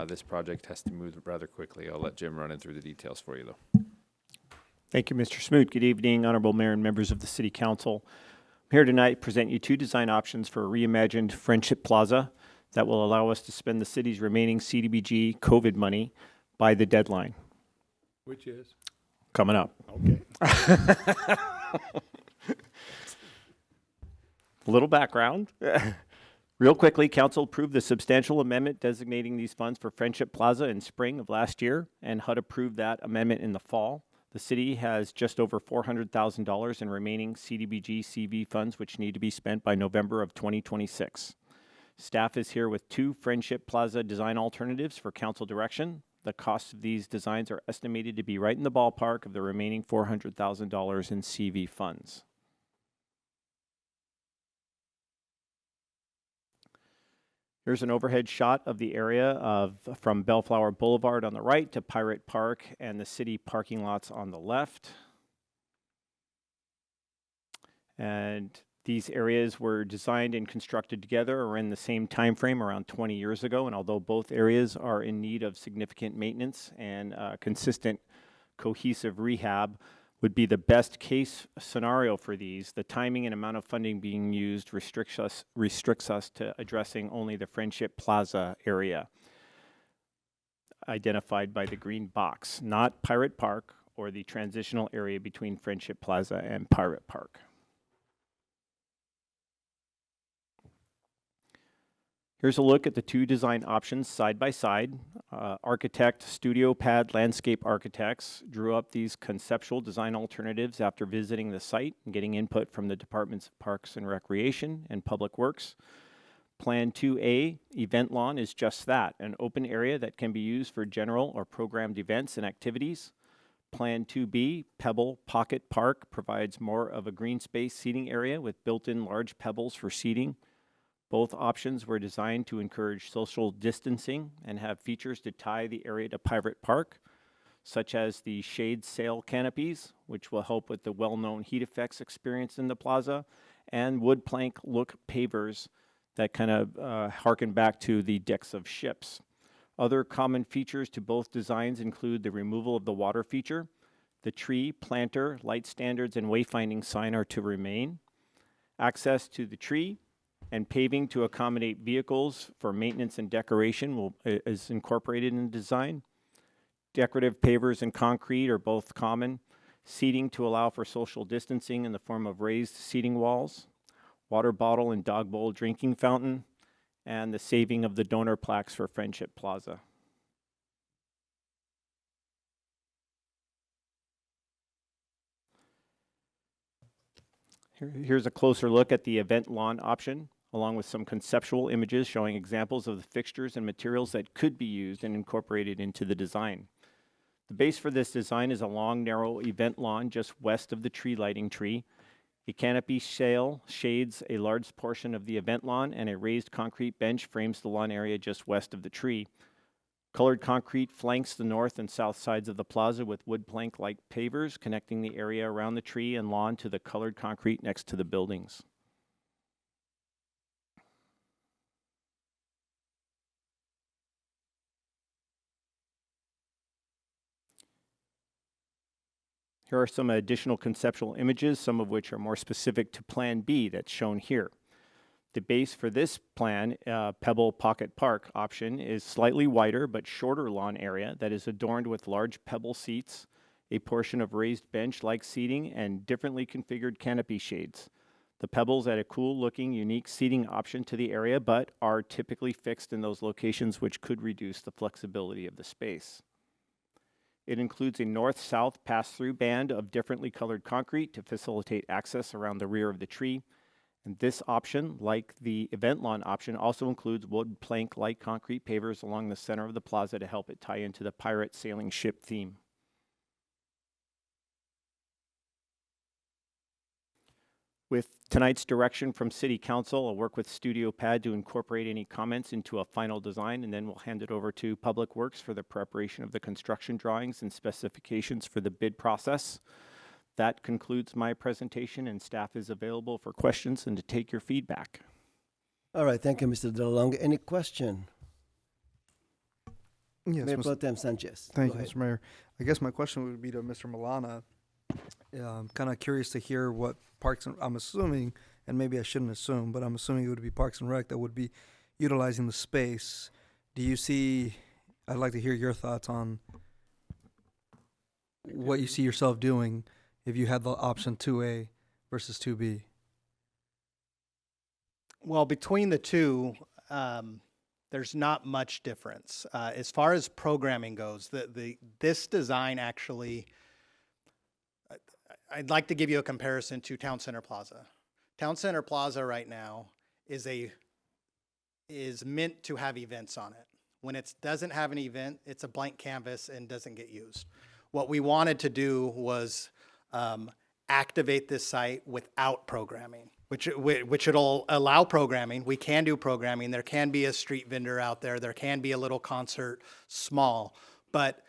Speaker 5: this project has to move rather quickly. I'll let Jim run in through the details for you, though.
Speaker 6: Thank you, Mr. Smoot. Good evening, Honorable Mayor and members of the City Council. I'm here tonight to present you two design options for a reimagined Friendship Plaza that will allow us to spend the city's remaining CDBG COVID money by the deadline
Speaker 8: Which is?
Speaker 6: coming up.
Speaker 8: Okay.
Speaker 6: A little background. Real quickly, Council approved the substantial amendment designating these funds for Friendship Plaza in spring of last year, and HUD approved that amendment in the fall. The city has just over $400,000 in remaining CDBG CV funds, which need to be spent by November of 2026. Staff is here with two Friendship Plaza design alternatives for council direction. The cost of these designs are estimated to be right in the ballpark of the remaining $400,000 in CV funds. Here's an overhead shot of the area from Bellflower Boulevard on the right to Pirate Park and the city parking lots on the left. And these areas were designed and constructed together or in the same time frame around 20 years ago. And although both areas are in need of significant maintenance and consistent cohesive rehab, would be the best case scenario for these. The timing and amount of funding being used restricts us to addressing only the Friendship Plaza area identified by the green box, not Pirate Park or the transitional area between Friendship Plaza and Pirate Park. Here's a look at the two design options side by side. Architect Studio Pad Landscape Architects drew up these conceptual design alternatives after visiting the site and getting input from the Departments of Parks and Recreation and Public Works. Plan 2A, Event Lawn, is just that, an open area that can be used for general or programmed events and activities. Plan 2B, Pebble Pocket Park, provides more of a green space seating area with built-in large pebbles for seating. Both options were designed to encourage social distancing and have features to tie the area to Pirate Park, such as the shade sail canopies, which will help with the well-known heat effects experienced in the plaza, and wood plank look pavers that kind of harken back to the decks of ships. Other common features to both designs include the removal of the water feature. The tree, planter, light standards, and wayfinding sign are to remain. Access to the tree and paving to accommodate vehicles for maintenance and decoration is incorporated in the design. Decorative pavers and concrete are both common. Seating to allow for social distancing in the form of raised seating walls. Water bottle and dog bowl drinking fountain. And the saving of the donor plaques for Friendship Plaza. Here's a closer look at the event lawn option. along with some conceptual images showing examples of the fixtures and materials that could be used and incorporated into the design. The base for this design is a long, narrow event lawn just west of the tree lighting tree. A canopy sail shades a large portion of the event lawn, and a raised concrete bench frames the lawn area just west of the tree. Colored concrete flanks the north and south sides of the plaza with wood plank-like pavers connecting the area around the tree and lawn to the colored concrete next to the buildings. Here are some additional conceptual images, some of which are more specific to Plan B that's shown here. The base for this plan, Pebble Pocket Park option, is slightly wider but shorter lawn area that is adorned with large pebble seats, a portion of raised bench-like seating, and differently configured canopy shades. The pebbles add a cool-looking, unique seating option to the area, but are typically fixed in those locations, which could reduce the flexibility of the space. It includes a north-south pass-through band of differently colored concrete to facilitate access around the rear of the tree. And this option, like the event lawn option, also includes wood plank-like concrete pavers along the center of the plaza to help it tie into the pirate sailing ship theme. With tonight's direction from City Council, I'll work with Studio Pad to incorporate any comments into a final design, and then we'll hand it over to Public Works for the preparation of the construction drawings and specifications for the bid process. That concludes my presentation, and staff is available for questions and to take your feedback.
Speaker 1: All right, thank you, Mr. De La Longa. Any question?
Speaker 7: Yes,
Speaker 1: Mayor Pro Tem Sanchez.
Speaker 7: Thank
Speaker 1: Go
Speaker 7: you,
Speaker 1: ahead.
Speaker 7: Mr. Mayor. I guess my question would be to Mr. Milana. I'm kind of curious to hear what Parks and, I'm assuming, and maybe I shouldn't assume, but I'm assuming it would be Parks and Rec that would be utilizing the space. Do you see, I'd like to hear your thoughts on what you see yourself doing if you had the option 2A versus 2B.
Speaker 13: Well, between the two, there's not much difference. As far as programming goes, this design actually, I'd like to give you a comparison to Town Center Plaza. Town Center Plaza right now is meant to have events on it. When it doesn't have an event, it's a blank canvas and doesn't get used. What we wanted to do was activate this site without programming, which it'll allow programming. We can do programming. There can be a street vendor out there. There can be a little concert, small. But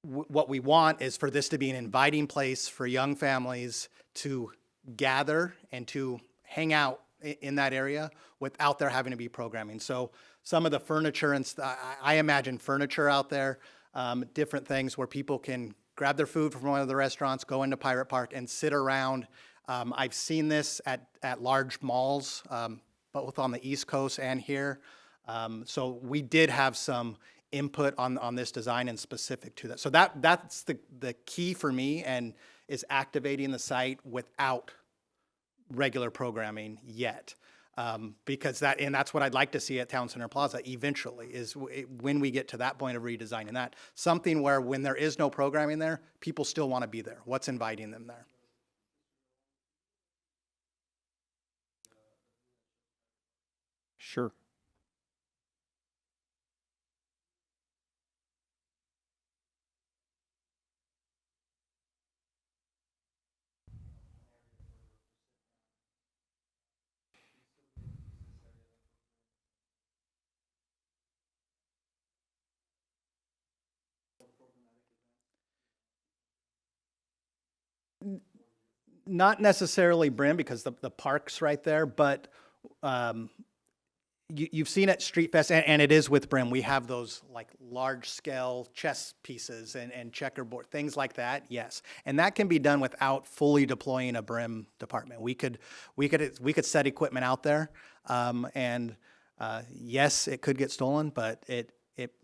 Speaker 13: what we want is for this to be an inviting place for young families to gather and to hang out in that area without there having to be programming. So some of the furniture, and I imagine furniture out there, different things where people can grab their food from one of the restaurants, go into Pirate Park, and sit around. I've seen this at large malls, both on the East Coast and here. So we did have some input on this design and specific to that. So that's the key for me, and is activating the site without regular programming yet. Because that's what I'd like to see at Town Center Plaza eventually, is when we get to that point of redesigning that. Something where when there is no programming there, people still want to be there. What's inviting them there?
Speaker 6: Sure.
Speaker 13: Not necessarily Brim, because the park's right there, but you've seen at Street Fest, and it is with Brim, we have those like large scale chess pieces and checkerboard, things like that, yes. And that can be done without fully deploying a Brim department. We could set equipment out there, and yes, it could get stolen, but it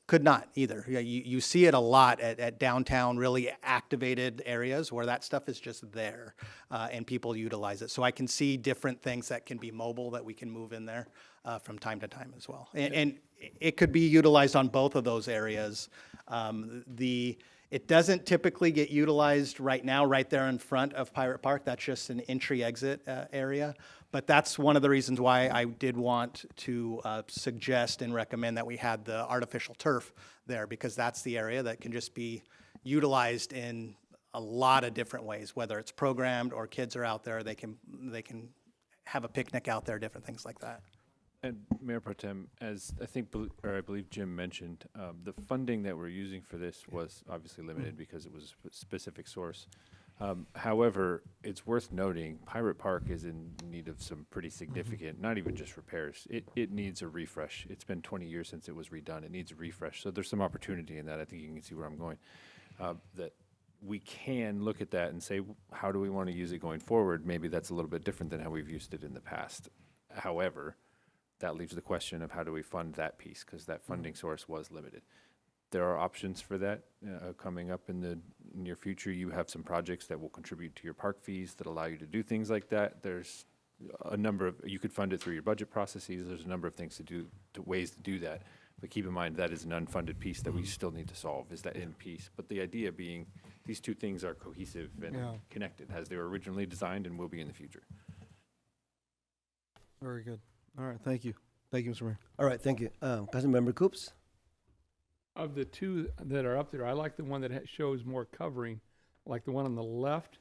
Speaker 13: could not either. You see it a lot at downtown, really activated areas where that stuff is just there, and people utilize it. So I can see different things that can be mobile that we can move in there from time to time as well. And it could be utilized on both of those areas. It doesn't typically get utilized right now, right there in front of Pirate Park. That's just an entry-exit area. But that's one of the reasons why I did want to suggest and recommend that we had the artificial turf there, because that's the area that can just be utilized in a lot of different ways, whether it's programmed or kids are out there, they can have a picnic out there, different things like that.
Speaker 5: And Mayor Pro Tem, as I believe Jim mentioned, the funding that we're using for this was obviously limited because it was a specific source. However, it's worth noting, Pirate Park is in need of some pretty significant, not even just repairs. It needs a refresh. It's been 20 years since it was redone. It needs a refresh. So there's some opportunity in that. I think you can see where I'm going. That we can look at that and say, how do we want to use it going forward? Maybe that's a little bit different than how we've used it in the past. However, that leaves the question of how do we fund that piece, because that funding source was limited. There are options for that coming up in the near future. You have some projects that will contribute to your park fees that allow you to do things like that. There's a number of, you could fund it through your budget processes. There's a number of things ways to do that. But keep in mind that is an unfunded piece that we still need to solve, is that end piece. But the idea being these two things are cohesive and connected as they were originally designed and will be in the future.
Speaker 7: Very good. All right, thank you. Thank you, Mr. Mayor.
Speaker 1: All right, thank you. Councilmember Coops?
Speaker 8: Of the two that are up there, I like the one that shows more covering, like the one on the left.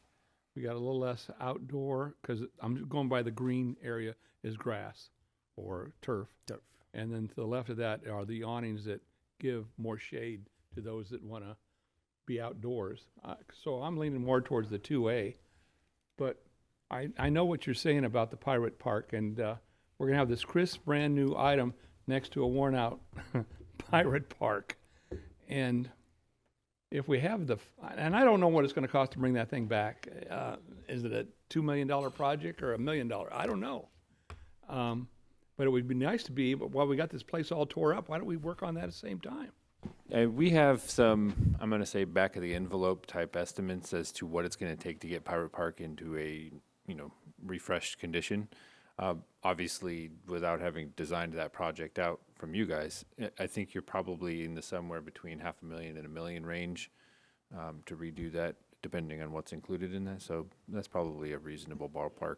Speaker 8: We got a little less outdoor, because I'm going by the green area is grass or turf. And then to the left of that are the awnings that give more shade to those that want to be outdoors. So I'm leaning more towards the 2A. But I know what you're saying about the Pirate Park, and we're going to have this crisp, brand-new item next to a worn-out Pirate Park. And if we have and I don't know what it's going to cost to bring that thing back. Is it a $2 million project or $1 million? I don't know. But it would be nice to be, but while we got this place all tore up, why don't we work on that at the same time?
Speaker 5: We have some, I'm going to say, back of the envelope type estimates as to what it's going to take to get Pirate Park into a, refreshed condition. Obviously, without having designed that project out from you guys, I think you're probably in the somewhere between $500,000 and $1 million range to redo that, depending on what's included in that. So that's probably a reasonable ballpark.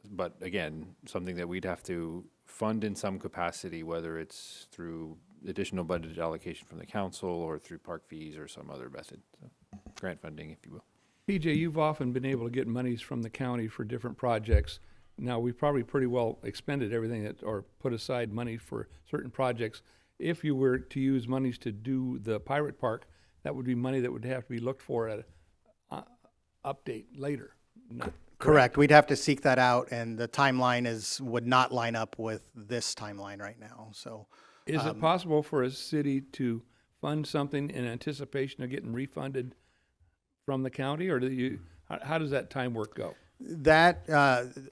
Speaker 5: But again, something that we'd have to fund in some capacity, whether it's through additional budget allocation from the council or through park fees or some other method. So, grant funding, if you will.
Speaker 8: PJ, you've often been able to get monies from the county for different projects. Now, we've probably pretty well expended everything or put aside money for certain projects. If you were to use monies to do the Pirate Park, that would be money that would have to be looked for at an update later.
Speaker 13: Correct. We'd have to seek that out, and the timeline would not line up with this timeline right now. So,
Speaker 8: is it possible for a city to fund something in anticipation of getting refunded from the county, or how does that time work go?
Speaker 13: That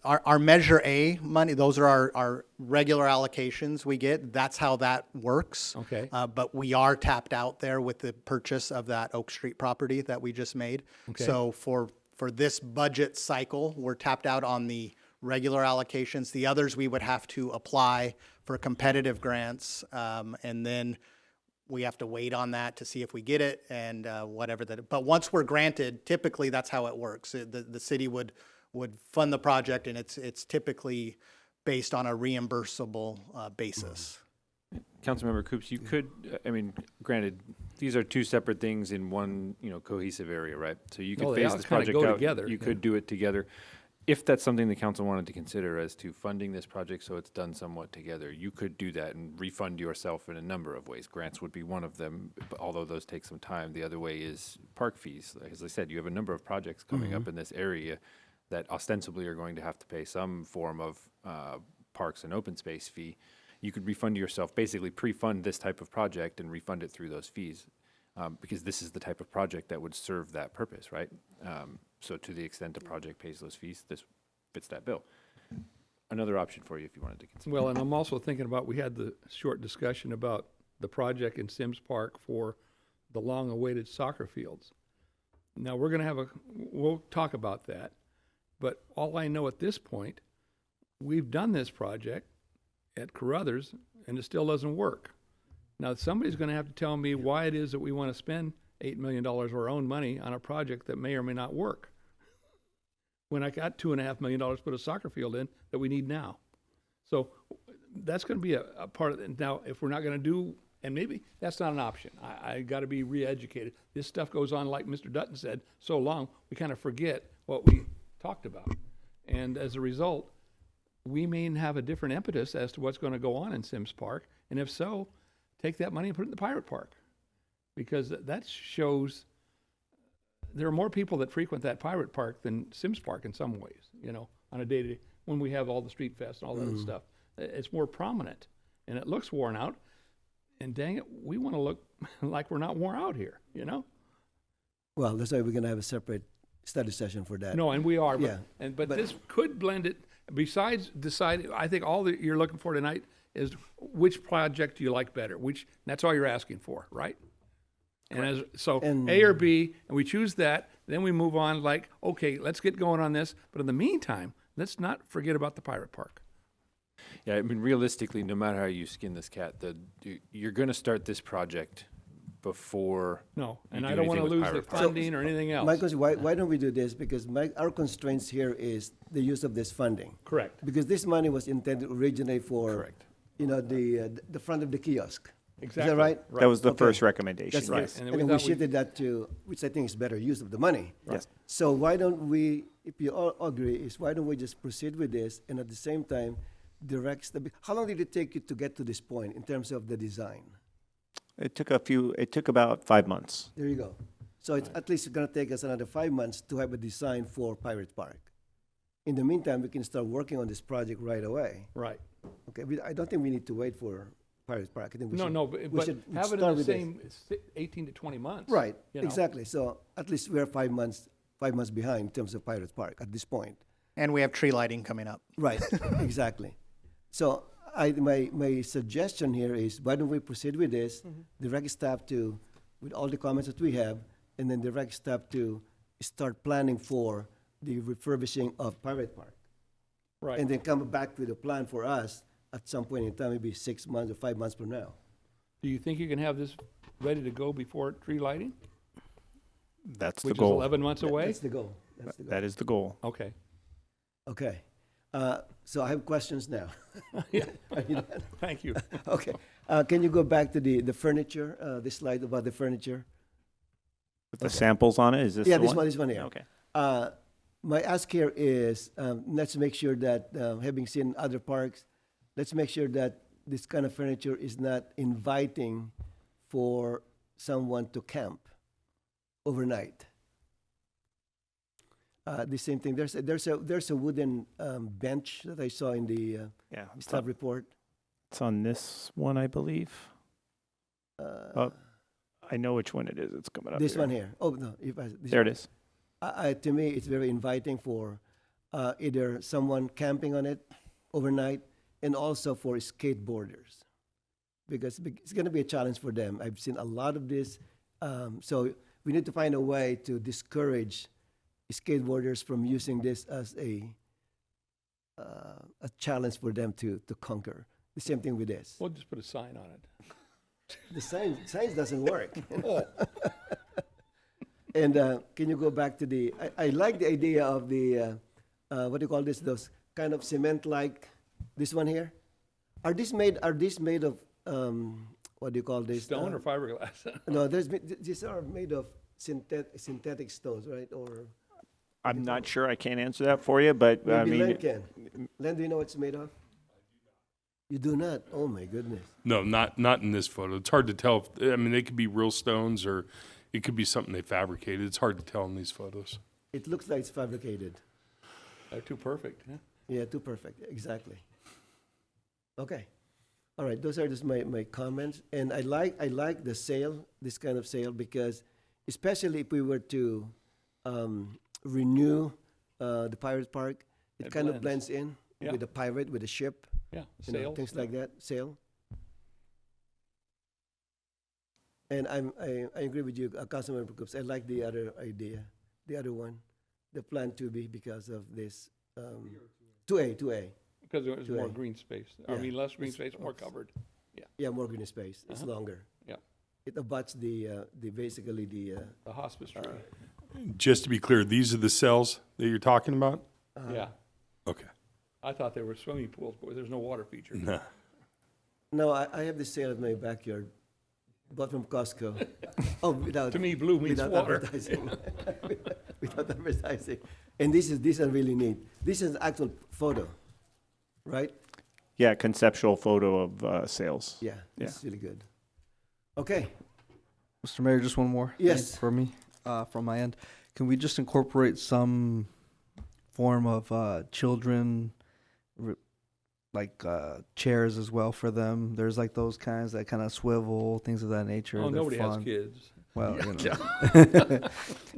Speaker 13: our Measure A money, those are our regular allocations we get. That's how that works.
Speaker 8: Okay.
Speaker 13: But we are tapped out there with the purchase of that Oak Street property that we just made.
Speaker 8: Okay.
Speaker 13: So for this budget cycle, we're tapped out on the regular allocations. The others we would have to apply for competitive grants, and then we have to wait on that to see if we get it and whatever that. But once we're granted, typically that's how it works. The city would fund the project, and it's typically based on a reimbursable basis.
Speaker 5: Councilmember Coops, you could, granted, these are two separate things in one, cohesive area, right? So you could phase this project out.
Speaker 8: Together.
Speaker 5: You could do it together. If that's something the council wanted to consider as to funding this project so it's done somewhat together, you could do that and refund yourself in a number of ways. Grants would be one of them, although those take some time. The other way is park fees. As I said, you have a number of projects coming up in this area that ostensibly are going to have to pay some form of parks and open space fee. You could refund yourself, basically pre-fund this type of project and refund it through those fees, because this is the type of project that would serve that purpose, right? So to the extent the project pays those fees, this fits that bill. Another option for you if you wanted to consider.
Speaker 8: Well, and I'm also thinking about, we had the short discussion about the project in Sims Park for the long-awaited soccer fields. Now, we'll talk about that, but all I know at this point, we've done this project at Carruthers, and it still doesn't work. Now, somebody's going to have to tell me why it is that we want to spend $8 million of our own money on a project that may or may not work. when I got $2.5 million to put a soccer field in that we need now. So that's going to be a part of it. Now, if we're not going to do, and maybe that's not an option. I got to be re-educated. This stuff goes on, like Mr. Dutton said, so long, we kind of forget what we talked about. And as a result, we may have a different impetus as to what's going to go on in Sims Park. And if so, take that money and put it in the Pirate Park. Because that shows there are more people that frequent that Pirate Park than Sims Park in some ways, you know, on a day-to-day, when we have all the street fest and all that other stuff. It's more prominent, and it looks worn out. And dang it, we want to look like we're not worn out here, you know?
Speaker 1: Well, that's why we're going to have a separate study session for that.
Speaker 8: No, and we are,
Speaker 1: Yeah,
Speaker 8: but this could blend it. Besides deciding, I think all that you're looking for tonight is which project do you like better? That's all you're asking for, right? And A or B, and we choose that, then we move on like, okay, let's get going on this. But in the meantime, let's not forget about the Pirate Park.
Speaker 5: Yeah, I mean, realistically, no matter how you skin this cat, you're going to start this project before.
Speaker 8: No,
Speaker 5: you
Speaker 8: and
Speaker 5: do
Speaker 8: I don't want to
Speaker 5: anything with
Speaker 8: lose the
Speaker 5: Pirate Park.
Speaker 8: funding or anything else.
Speaker 1: My question, why don't we do this? Because our constraints here is the use of this funding.
Speaker 8: Correct.
Speaker 1: Because this money was intended originally for,
Speaker 5: Correct.
Speaker 1: you know, the front of the kiosk.
Speaker 8: Exactly.
Speaker 1: Is that right?
Speaker 6: That was the
Speaker 1: Okay.
Speaker 6: first recommendation.
Speaker 1: That's right.
Speaker 6: Yes.
Speaker 8: And
Speaker 1: And
Speaker 8: then
Speaker 1: then
Speaker 8: we
Speaker 1: we
Speaker 8: thought we-
Speaker 1: shifted that to, which I think is better use of the money.
Speaker 6: Yes.
Speaker 1: So why don't we, if you all agree, why don't we just proceed with this and at the same time directs how long did it take you to get to this point in terms of the design?
Speaker 6: It took about 5 months.
Speaker 1: There you go. So it's at least going to take us another 5 months to have a design for Pirate Park. In the meantime, we can start working on this project right away.
Speaker 8: Right.
Speaker 1: Okay, I don't think we need to wait for Pirate Park. I think we should.
Speaker 8: But
Speaker 1: we should
Speaker 8: have it
Speaker 1: start
Speaker 8: in the
Speaker 1: with this.
Speaker 8: same 18 to 20 months.
Speaker 1: Right,
Speaker 8: you know?
Speaker 1: exactly. So at least we're 5 months behind in terms of Pirate Park at this point.
Speaker 13: And we have tree lighting coming up.
Speaker 1: Right, exactly. So my suggestion here is why don't we proceed with this, direct staff to, with all the comments that we have, and then direct staff to start planning for the refurbishing of Pirate Park.
Speaker 8: Right.
Speaker 1: And then come back with a plan for us at some point in time, maybe 6 months or 5 months from now.
Speaker 8: Do you think you can have this ready to go before tree lighting?
Speaker 6: That's
Speaker 8: Which
Speaker 6: the goal.
Speaker 8: is 11 months away?
Speaker 1: That's the goal. That's the goal.
Speaker 6: That is the goal.
Speaker 8: Okay.
Speaker 1: Okay. So I have questions now.
Speaker 8: Yeah.
Speaker 1: Are you done?
Speaker 8: Thank you.
Speaker 1: Okay. Can you go back to the furniture, the slide about the furniture?
Speaker 6: With the samples on it, is this
Speaker 1: Yeah,
Speaker 6: the
Speaker 1: this one here.
Speaker 6: Okay.
Speaker 1: My ask here is, let's make sure that, having seen other parks, let's make sure that this kind of furniture is not inviting for someone to camp overnight. The same thing. There's a wooden bench that I saw in the
Speaker 6: Yeah.
Speaker 1: staff report.
Speaker 6: It's on this one, I believe. I know which one it is. It's coming up.
Speaker 1: This
Speaker 6: here.
Speaker 1: one here. Oh no,
Speaker 6: There it is.
Speaker 1: To me, it's very inviting for either someone camping on it overnight and also for skateboarders, because it's going to be a challenge for them. I've seen a lot of this. So we need to find a way to discourage skateboarders from using this as a challenge for them to conquer. The same thing with this.
Speaker 8: We'll just put a sign on it.
Speaker 1: The signs doesn't work.
Speaker 8: Oh.
Speaker 1: And can you go back to I like the idea of the, what do you call this, those kind of cement-like, this one here? Are these made of, what do you call this?
Speaker 8: Stone or fiberglass?
Speaker 1: No, these are made of synthetic stones, right? Or
Speaker 6: I'm not sure. I can't answer that for you, but I
Speaker 1: maybe
Speaker 6: mean,
Speaker 1: Len can. Len, do you know what it's made of? You do not? Oh, my goodness.
Speaker 14: No, not in this photo. It's hard to tell. I mean, they could be real stones or it could be something they fabricated. It's hard to tell in these photos.
Speaker 1: It looks like it's fabricated.
Speaker 8: They're too perfect, huh?
Speaker 1: Yeah, too perfect, exactly. Okay. All right, those are just my comments. And I like the sail, this kind of sail, because especially if we were to renew the Pirate Park, it
Speaker 8: It
Speaker 1: kind of
Speaker 8: blends.
Speaker 1: blends in
Speaker 8: Yeah.
Speaker 1: with the pirate, with the ship,
Speaker 8: Yeah,
Speaker 1: you know,
Speaker 8: sails.
Speaker 1: things like that, sail. And I agree with you, Councilmember Coops. I like the other idea, the other one, the Plan 2B, because of this 2A.
Speaker 8: Because there's more
Speaker 1: 2A.
Speaker 8: green space.
Speaker 1: Yeah.
Speaker 8: I mean, less green
Speaker 1: It's-
Speaker 8: space, more covered.
Speaker 1: Yeah, more green space. It's
Speaker 8: Uh-huh.
Speaker 1: longer.
Speaker 8: Yeah.
Speaker 1: It abuts the basically the
Speaker 8: The hospice tree.
Speaker 14: Just to be clear, these are the cells that you're talking about?
Speaker 8: Yeah.
Speaker 14: Okay.
Speaker 8: I thought they were swimming pools, but there's no water feature.
Speaker 14: Nah.
Speaker 1: No, I have this sale in my backyard, bought from Costco. Oh, without
Speaker 8: To me, blue means
Speaker 1: without
Speaker 8: water.
Speaker 1: advertising. Without advertising. And this is really neat. This is an actual photo, right?
Speaker 6: Yeah, conceptual photo of sales.
Speaker 1: Yeah,
Speaker 6: Yeah.
Speaker 1: it's really good. Okay.
Speaker 7: Mr. Mayor, just one more.
Speaker 1: Yes.
Speaker 7: thing for me, from my end. Can we just incorporate some form of children, like chairs as well for them? There's like those kinds that kind of swivel, things of that nature.
Speaker 8: Oh,
Speaker 7: They're
Speaker 8: nobody has
Speaker 7: fun.
Speaker 8: kids.
Speaker 7: Well, you know.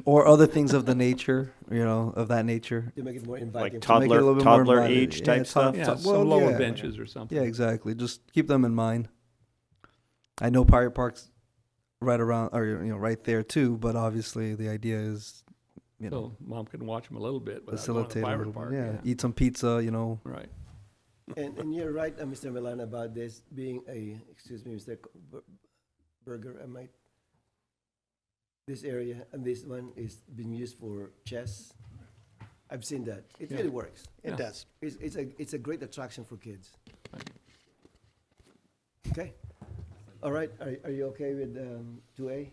Speaker 7: Or other things of the nature, of that nature.
Speaker 1: To make it more
Speaker 6: Like
Speaker 1: inviting.
Speaker 7: To make it a little bit more
Speaker 6: toddler
Speaker 7: inviting.
Speaker 6: age type stuff?
Speaker 8: Yeah,
Speaker 7: well,
Speaker 8: some lower
Speaker 7: yeah.
Speaker 8: benches or something.
Speaker 7: Yeah, exactly. Just keep them in mind. I know Pirate Park's right around, or right there too. But obviously, the idea is,
Speaker 8: So mom can watch them a little bit without going to
Speaker 7: facilitate
Speaker 8: the
Speaker 7: a
Speaker 8: pirate
Speaker 7: little
Speaker 8: park.
Speaker 7: bit. Yeah, eat some pizza.
Speaker 8: Right.
Speaker 1: And you're right, Mr. Milan, about this being excuse me, Mr. Berger, this area and this one is being used for chess. I've seen that. It
Speaker 8: Yeah.
Speaker 1: really works.
Speaker 13: It
Speaker 8: Yeah.
Speaker 13: does.
Speaker 1: It's a great attraction for kids. Okay. All right. Are you okay with 2A?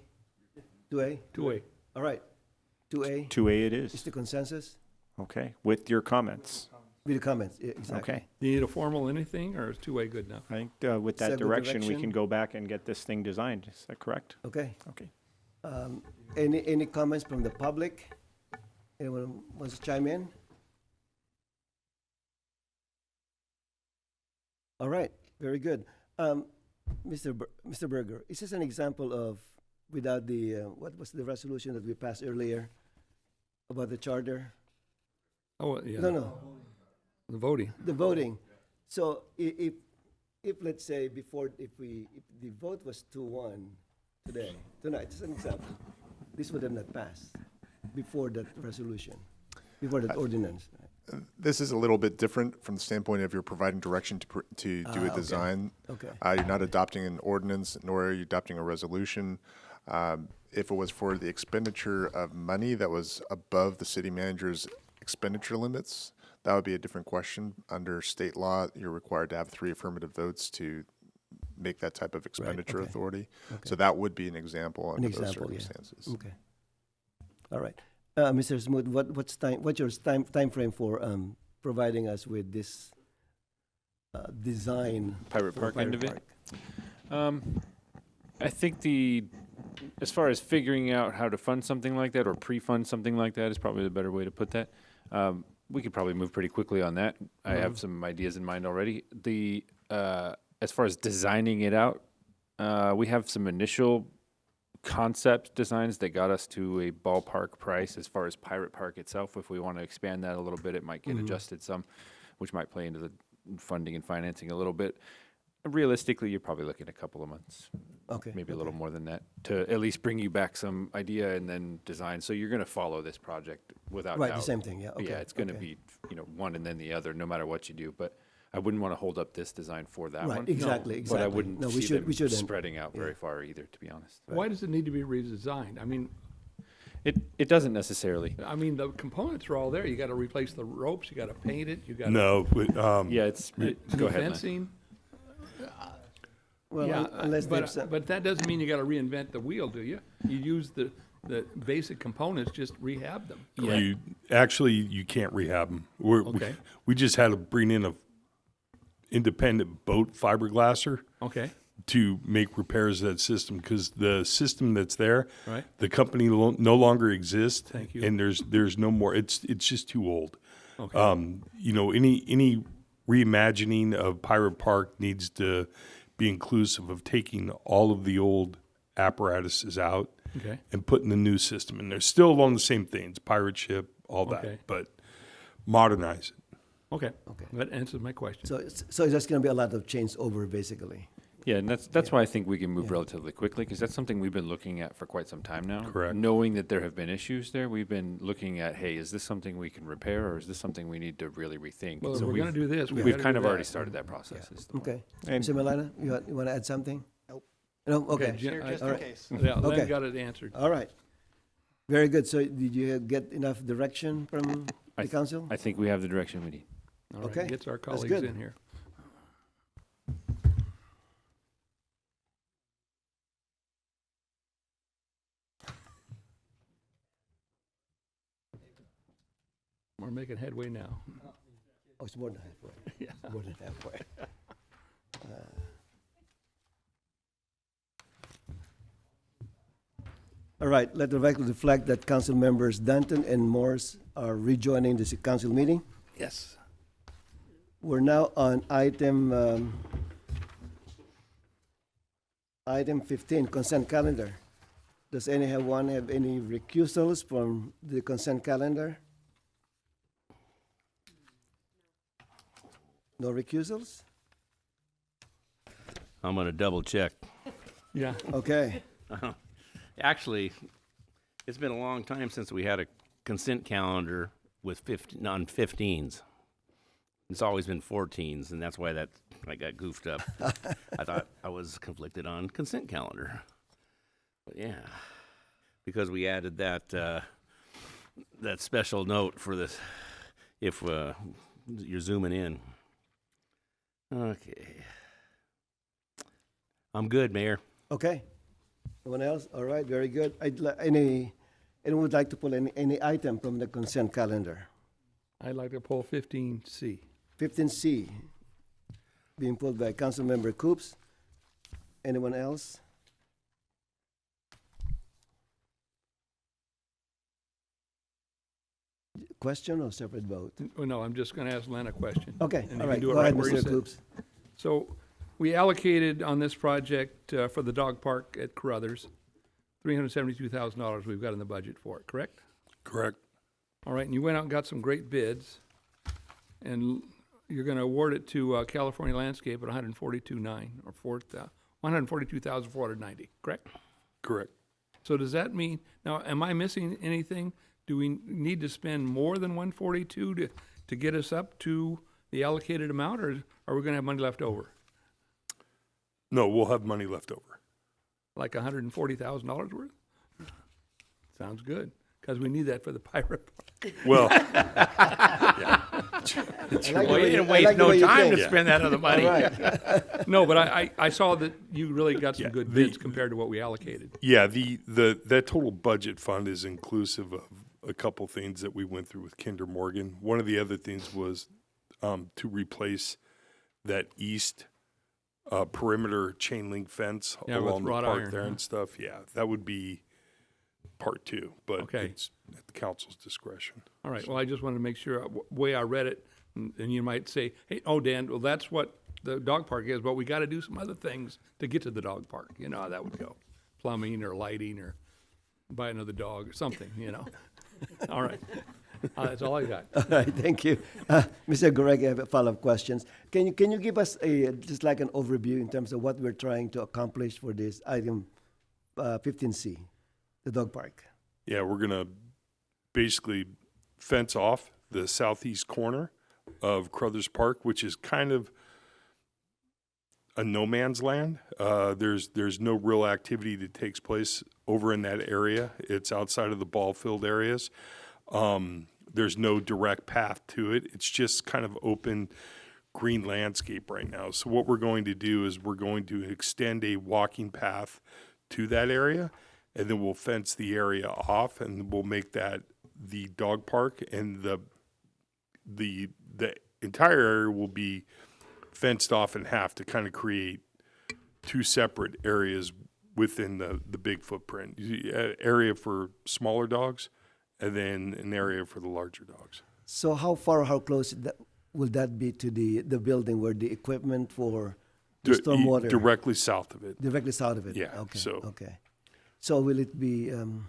Speaker 1: 2A?
Speaker 8: Two-way.
Speaker 1: All right. 2A
Speaker 6: 2A it
Speaker 1: is
Speaker 6: is.
Speaker 1: the consensus
Speaker 6: Okay, with your comments.
Speaker 1: with the comments. Yeah, exactly.
Speaker 6: Okay.
Speaker 8: Do you need a formal anything, or is two-way good enough?
Speaker 6: I think with
Speaker 1: Is that
Speaker 6: that
Speaker 1: good
Speaker 6: direction, we
Speaker 1: direction?
Speaker 6: can go back and get this thing designed. Is that correct?
Speaker 1: Okay.
Speaker 6: Okay.
Speaker 1: Any comments from the public? Anyone wants to chime in? All right, very good. Mr. Berger, is this an example of without the what was the resolution that we passed earlier about the charter?
Speaker 8: Oh, yeah.
Speaker 1: No,
Speaker 8: The voting.
Speaker 1: the voting. So if let's say if the vote was 2-1 tonight, just an example, this would have not passed before that resolution, before that ordinance.
Speaker 15: This is a little bit different from the standpoint of you're providing direction to do a
Speaker 1: okay.
Speaker 15: design.
Speaker 1: Okay.
Speaker 15: You're not adopting an ordinance, nor are you adopting a resolution. If it was for the expenditure of money that was above the city manager's expenditure limits, that would be a different question. Under state law, you're required to have 3 affirmative votes to make that type of expenditure
Speaker 1: okay.
Speaker 15: authority.
Speaker 1: Okay.
Speaker 15: So that would be an example
Speaker 1: An
Speaker 15: under those
Speaker 1: example, yeah.
Speaker 15: circumstances.
Speaker 1: Okay. All right. Mr. Smoot, what's your time frame for providing us with this design?
Speaker 5: Pirate
Speaker 1: for
Speaker 5: Park end of it?
Speaker 1: Park?
Speaker 5: I think as far as figuring out how to fund something like that or pre-fund something like that is probably the better way to put that. We could probably move pretty quickly on that. I have some ideas in mind already. As far as designing it out, we have some initial concept designs that got us to a ballpark price as far as Pirate Park itself. If we want to expand that a little bit, it might get adjusted some, which might play into the funding and financing a little bit. Realistically, you're probably looking at a couple of months,
Speaker 1: Okay.
Speaker 5: maybe a little more than that, to at least bring you back some idea and then design. So you're going to follow this project without
Speaker 1: Right,
Speaker 5: doubt.
Speaker 1: the same thing, yeah. Okay.
Speaker 5: Yeah, it's going to
Speaker 1: okay.
Speaker 5: be one and then the other, no matter what you do. But I wouldn't want to hold up this design for that
Speaker 1: Right,
Speaker 5: one.
Speaker 1: exactly,
Speaker 5: But I
Speaker 1: exactly.
Speaker 5: wouldn't
Speaker 1: No,
Speaker 5: see
Speaker 1: we shouldn't.
Speaker 5: spreading out very
Speaker 1: Yeah.
Speaker 5: far either, to be honest.
Speaker 8: Why does it need to be redesigned? I mean,
Speaker 5: It doesn't necessarily.
Speaker 8: the components are all there. You got to replace the ropes. You got to paint it. You got
Speaker 14: No, but,
Speaker 5: Yeah, go ahead, Len.
Speaker 8: fencing.
Speaker 1: Well,
Speaker 8: Yeah,
Speaker 1: unless they've
Speaker 8: but that doesn't mean you got to reinvent the wheel, do you? You use the basic components, just rehab them.
Speaker 14: you can't rehab them.
Speaker 8: Okay.
Speaker 14: We just had to bring in a independent boat fiberglasser
Speaker 8: Okay.
Speaker 14: to make repairs to that system, because the system that's there,
Speaker 8: Right.
Speaker 14: the company no longer exists.
Speaker 8: Thank you.
Speaker 14: And there's no more. It's just too old.
Speaker 8: Okay.
Speaker 14: Any reimagining of Pirate Park needs to be inclusive of taking all of the old apparatuses out
Speaker 8: Okay.
Speaker 14: and putting the new system in there. Still along the same things, pirate ship, all that,
Speaker 8: Okay.
Speaker 14: but modernize it.
Speaker 8: Okay.
Speaker 1: Okay.
Speaker 8: That answers my question.
Speaker 1: So it's just going to be a lot of change over, basically.
Speaker 5: Yeah, and that's why I think we can move relatively quickly, because that's something we've been looking at for quite some time now.
Speaker 14: Correct.
Speaker 5: Knowing that there have been issues there, we've been looking at, hey, is this something we can repair, or is this something we need to really rethink?
Speaker 8: Well, if
Speaker 5: So
Speaker 8: we're going to do this,
Speaker 5: we've
Speaker 8: gotta
Speaker 5: kind
Speaker 8: do
Speaker 5: of
Speaker 8: that.
Speaker 5: already started that process. is the point.
Speaker 1: Okay.
Speaker 6: And-
Speaker 1: Mr. Milana, you want to add something? Nope. No? Okay.
Speaker 8: Jen-
Speaker 13: Just
Speaker 1: all
Speaker 13: in
Speaker 1: right.
Speaker 13: case.
Speaker 8: Yeah, Len
Speaker 1: Okay.
Speaker 8: got it answered.
Speaker 1: All right. Very good. So did you get enough direction from the council?
Speaker 5: I think we have the direction we need.
Speaker 8: All right,
Speaker 1: Okay,
Speaker 8: gets our
Speaker 1: that's
Speaker 8: colleagues
Speaker 1: good.
Speaker 8: in here. We're making headway now.
Speaker 1: Oh, it's more than halfway.
Speaker 8: Yeah.
Speaker 1: It's more than halfway. All right, let the record reflect that council members Danton and Morse are rejoining the council meeting.
Speaker 8: Yes.
Speaker 1: We're now on item 15, consent calendar. Does anyone have any recusals from the consent calendar? No recusals?
Speaker 3: I'm gonna double check.
Speaker 8: Yeah.
Speaker 1: Okay.
Speaker 3: Actually, it's been a long time since we had a consent calendar with 15s. It's always been 14s, and that's why I got goofed up. I thought I was conflicted on consent calendar. But yeah, because we added that special note for this, if you're zooming in. Okay. I'm good, Mayor.
Speaker 1: Okay. Anyone else? All right, very good. Anyone would like to pull any item from the consent calendar?
Speaker 8: I'd like to pull 15C.
Speaker 1: 15C, being pulled by Councilmember Coops. Anyone else? Question or separate vote?
Speaker 8: Oh, no, I'm just going to ask Len a question.
Speaker 1: Okay,
Speaker 8: And you
Speaker 1: all
Speaker 8: can
Speaker 1: right,
Speaker 8: do it
Speaker 1: go ahead,
Speaker 8: where you
Speaker 1: Mr.
Speaker 8: sit.
Speaker 1: Coops.
Speaker 8: So we allocated on this project for the dog park at Carruthers, $372,000 we've got in the budget for it, correct?
Speaker 14: Correct.
Speaker 8: All right, and you went out and got some great bids, and you're going to award it to California Landscape at $142,490, correct?
Speaker 14: Correct.
Speaker 8: So does that mean, now, am I missing anything? Do we need to spend more than 142 to get us up to the allocated amount, or are we going to have money left over?
Speaker 14: No, we'll have money left over.
Speaker 8: Like $140,000 worth? Sounds good, because we need that for the pirate park.
Speaker 14: Well,
Speaker 3: Well, you didn't waste no time to spend that other money.
Speaker 1: All right.
Speaker 8: No, but I saw that you really got some good bids compared to what we allocated.
Speaker 14: yeah, that total budget fund is inclusive of a couple things that we went through with Kinder Morgan. One of the other things was to replace that east perimeter chain link fence
Speaker 8: Yeah, with
Speaker 14: along the
Speaker 8: wrought
Speaker 14: park
Speaker 8: iron,
Speaker 14: there
Speaker 8: huh?
Speaker 14: and stuff. Yeah, that would be part two, but
Speaker 8: Okay.
Speaker 14: it's at the council's discretion.
Speaker 8: All right, well, I just wanted to make sure, way I read it, and you might say, hey, oh, Dan, well, that's what the dog park is, but we got to do some other things to get to the dog park. You know how that would go. Plumbing or lighting or buy another dog or something, you know. All right. That's all I got.
Speaker 1: All right, thank you. Mr. Goreg, I have follow-up questions. Can you give us just like an overview in terms of what we're trying to accomplish for this item 15C, the dog park?
Speaker 14: Yeah, we're gonna basically fence off the southeast corner of Carruthers Park, which is kind of a no man's land. There's no real activity that takes place over in that area. It's outside of the ball field areas. There's no direct path to it. It's just kind of open green landscape right now. So what we're going to do is we're going to extend a walking path to that area, and then we'll fence the area off, and we'll make that the dog park, and the entire area will be fenced off in half to kind of create two separate areas within the big footprint. An area for smaller dogs, and then an area for the larger dogs.
Speaker 1: So how far or how close will that be to the building where the equipment for the stormwater?
Speaker 14: Directly south of it.
Speaker 1: Directly south of it?
Speaker 14: Yeah,
Speaker 1: Okay,
Speaker 14: so-
Speaker 1: okay. So will it be, in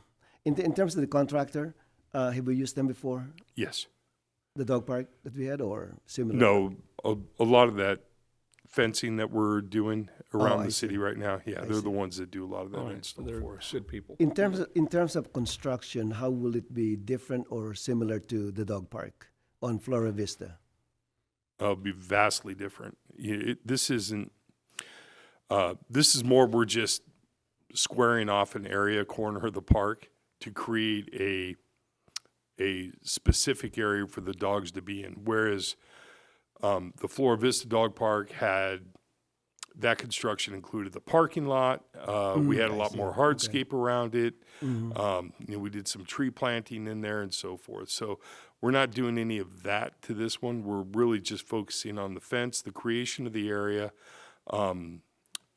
Speaker 1: terms of the contractor, have we used them before?
Speaker 14: Yes.
Speaker 1: The dog park that we had or similar?
Speaker 14: No, a lot of that fencing that we're doing around
Speaker 1: I
Speaker 14: the city
Speaker 1: see.
Speaker 14: right now, yeah,
Speaker 1: I
Speaker 14: they're
Speaker 1: see.
Speaker 14: the ones that do a lot of that
Speaker 8: All right, so
Speaker 14: install
Speaker 8: they're
Speaker 14: for us.
Speaker 8: good people.
Speaker 1: In terms of construction, how will it be different or similar to the dog park on Flora Vista?
Speaker 14: It'll be vastly different. This isn't. This is more. We're just squaring off an area corner of the park to create a specific area for the dogs to be in. Whereas the Flora Vista Dog Park had, that construction included the parking lot. We had a lot more hardscape around it. We did some tree planting in there and so forth. So we're not doing any of that to this one. We're really just focusing on the fence, the creation of the area,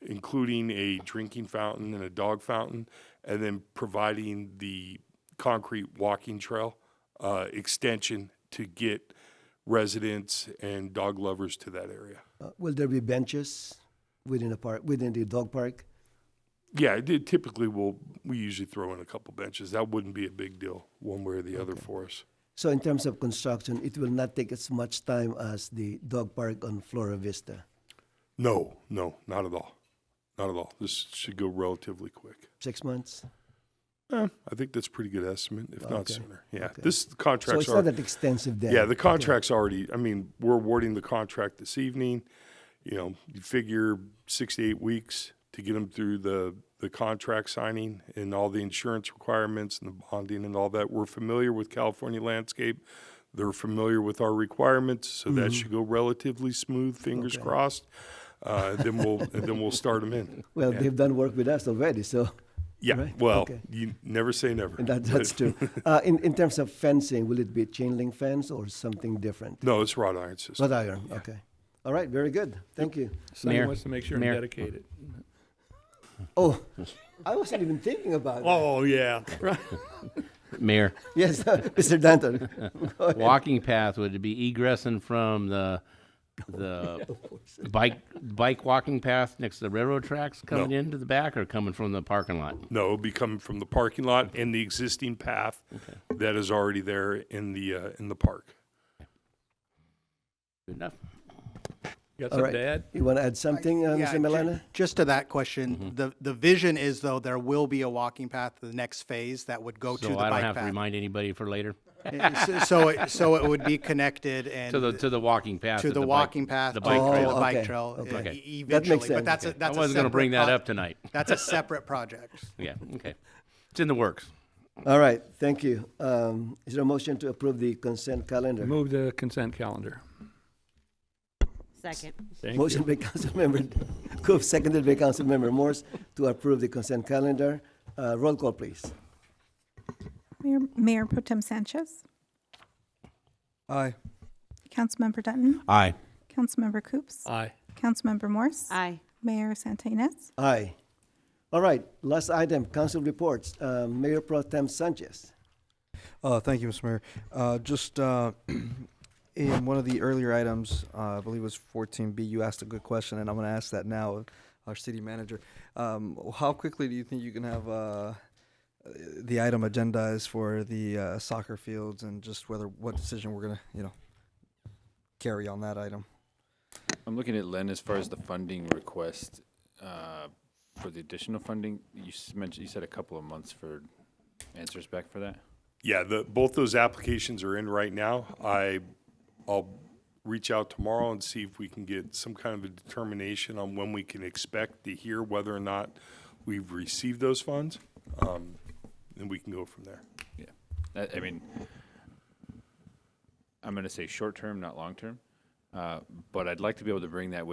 Speaker 14: including a drinking fountain and a dog fountain, and then providing the concrete walking trail extension to get residents and dog lovers to that area.
Speaker 1: Will there be benches within the park, within the dog park?
Speaker 14: Yeah, typically we usually throw in a couple benches. That wouldn't be a big deal one way or the other for us.
Speaker 1: So in terms of construction, it will not take as much time as the dog park on Flora Vista.
Speaker 14: No, not at all. Not at all. This should go relatively quick.
Speaker 1: 6 months?
Speaker 14: I think that's a pretty good estimate, if not sooner. Yeah,
Speaker 1: Okay.
Speaker 14: this contract's
Speaker 1: So it's not that extensive then?
Speaker 14: Yeah, the contract's already, I mean, we're awarding the contract this evening. You figure 6 to 8 weeks to get them through the contract signing and all the insurance requirements and the bonding and all that. We're familiar with California landscape. They're familiar with our requirements, so that should go relatively smooth, fingers crossed. Then we'll start them in.
Speaker 1: Well, they've done work with us already, so.
Speaker 14: Yeah,
Speaker 1: right?
Speaker 14: well,
Speaker 1: Okay.
Speaker 14: you never say never.
Speaker 1: That's true. In terms of fencing, will it be chain link fence or something different?
Speaker 14: No, it's wrought iron system.
Speaker 1: Wrought iron, okay. All right, very good. Thank you.
Speaker 8: Sonny
Speaker 3: Mayor.
Speaker 8: wants to make sure
Speaker 3: Mayor.
Speaker 8: I'm dedicated.
Speaker 1: Oh, I wasn't even thinking about it.
Speaker 8: Oh, yeah.
Speaker 3: Mayor,
Speaker 1: Yes, Mr. Danton. Go ahead.
Speaker 3: walking path, would it be egressing from the bike walking path next to the railroad tracks coming into the back, or coming from the parking lot?
Speaker 14: No, it'll be coming from the parking lot and the existing path that is already there in the park.
Speaker 3: Good enough.
Speaker 8: You got
Speaker 1: All
Speaker 8: something
Speaker 1: right.
Speaker 8: to add?
Speaker 1: You want to add something,
Speaker 13: Yeah,
Speaker 1: Mr. Milana?
Speaker 13: Just to that question, the vision is, though, there will be a walking path to the next phase that would go to
Speaker 3: So
Speaker 13: the
Speaker 3: I don't
Speaker 13: bike
Speaker 3: have to
Speaker 13: path.
Speaker 3: remind anybody for later?
Speaker 13: So it would be connected and
Speaker 3: To the walking path.
Speaker 13: to the walking path,
Speaker 3: the
Speaker 13: to
Speaker 3: bike
Speaker 1: Oh,
Speaker 3: trail.
Speaker 13: the bike
Speaker 1: okay,
Speaker 13: trail
Speaker 1: okay.
Speaker 13: eventually.
Speaker 1: That makes
Speaker 13: But
Speaker 1: sense.
Speaker 13: that's
Speaker 3: Okay.
Speaker 13: that's
Speaker 3: I wasn't going to bring that up tonight.
Speaker 13: That's a separate project.
Speaker 3: Yeah, okay. It's in the works.
Speaker 1: All right, thank you. Is there a motion to approve the consent calendar?
Speaker 8: Move the consent calendar.
Speaker 4: Second.
Speaker 8: Thank
Speaker 1: Motion
Speaker 8: you.
Speaker 1: by Councilmember Cook, seconded by Councilmember Morse to approve the consent calendar. Roll call, please.
Speaker 2: Mayor Pro Tem Sanchez,
Speaker 7: Aye.
Speaker 2: Councilmember Dutton,
Speaker 3: Aye.
Speaker 2: Councilmember Coops,
Speaker 8: Aye.
Speaker 2: Councilmember Morse,
Speaker 4: Aye.
Speaker 2: Mayor Santa Ynez.
Speaker 1: Aye. All right, last item, council reports. Mayor Pro Tem Sanchez.
Speaker 7: Thank you, Mr. Mayor. Just in one of the earlier items, I believe it was 14B, you asked a good question, and I'm going to ask that now of our city manager. How quickly do you think you can have the item agendized for the soccer fields, and just what decision we're going to, carry on that item?
Speaker 5: I'm looking at Len as far as the funding request for the additional funding. You mentioned, you said a couple of months for answers back for that?
Speaker 14: Yeah, both those applications are in right now. I'll reach out tomorrow and see if we can get some kind of a determination on when we can expect to hear whether or not we've received those funds. And we can go from there.
Speaker 5: Yeah. I mean, I'm going to say short term, not long term. But I'd like to be able to bring that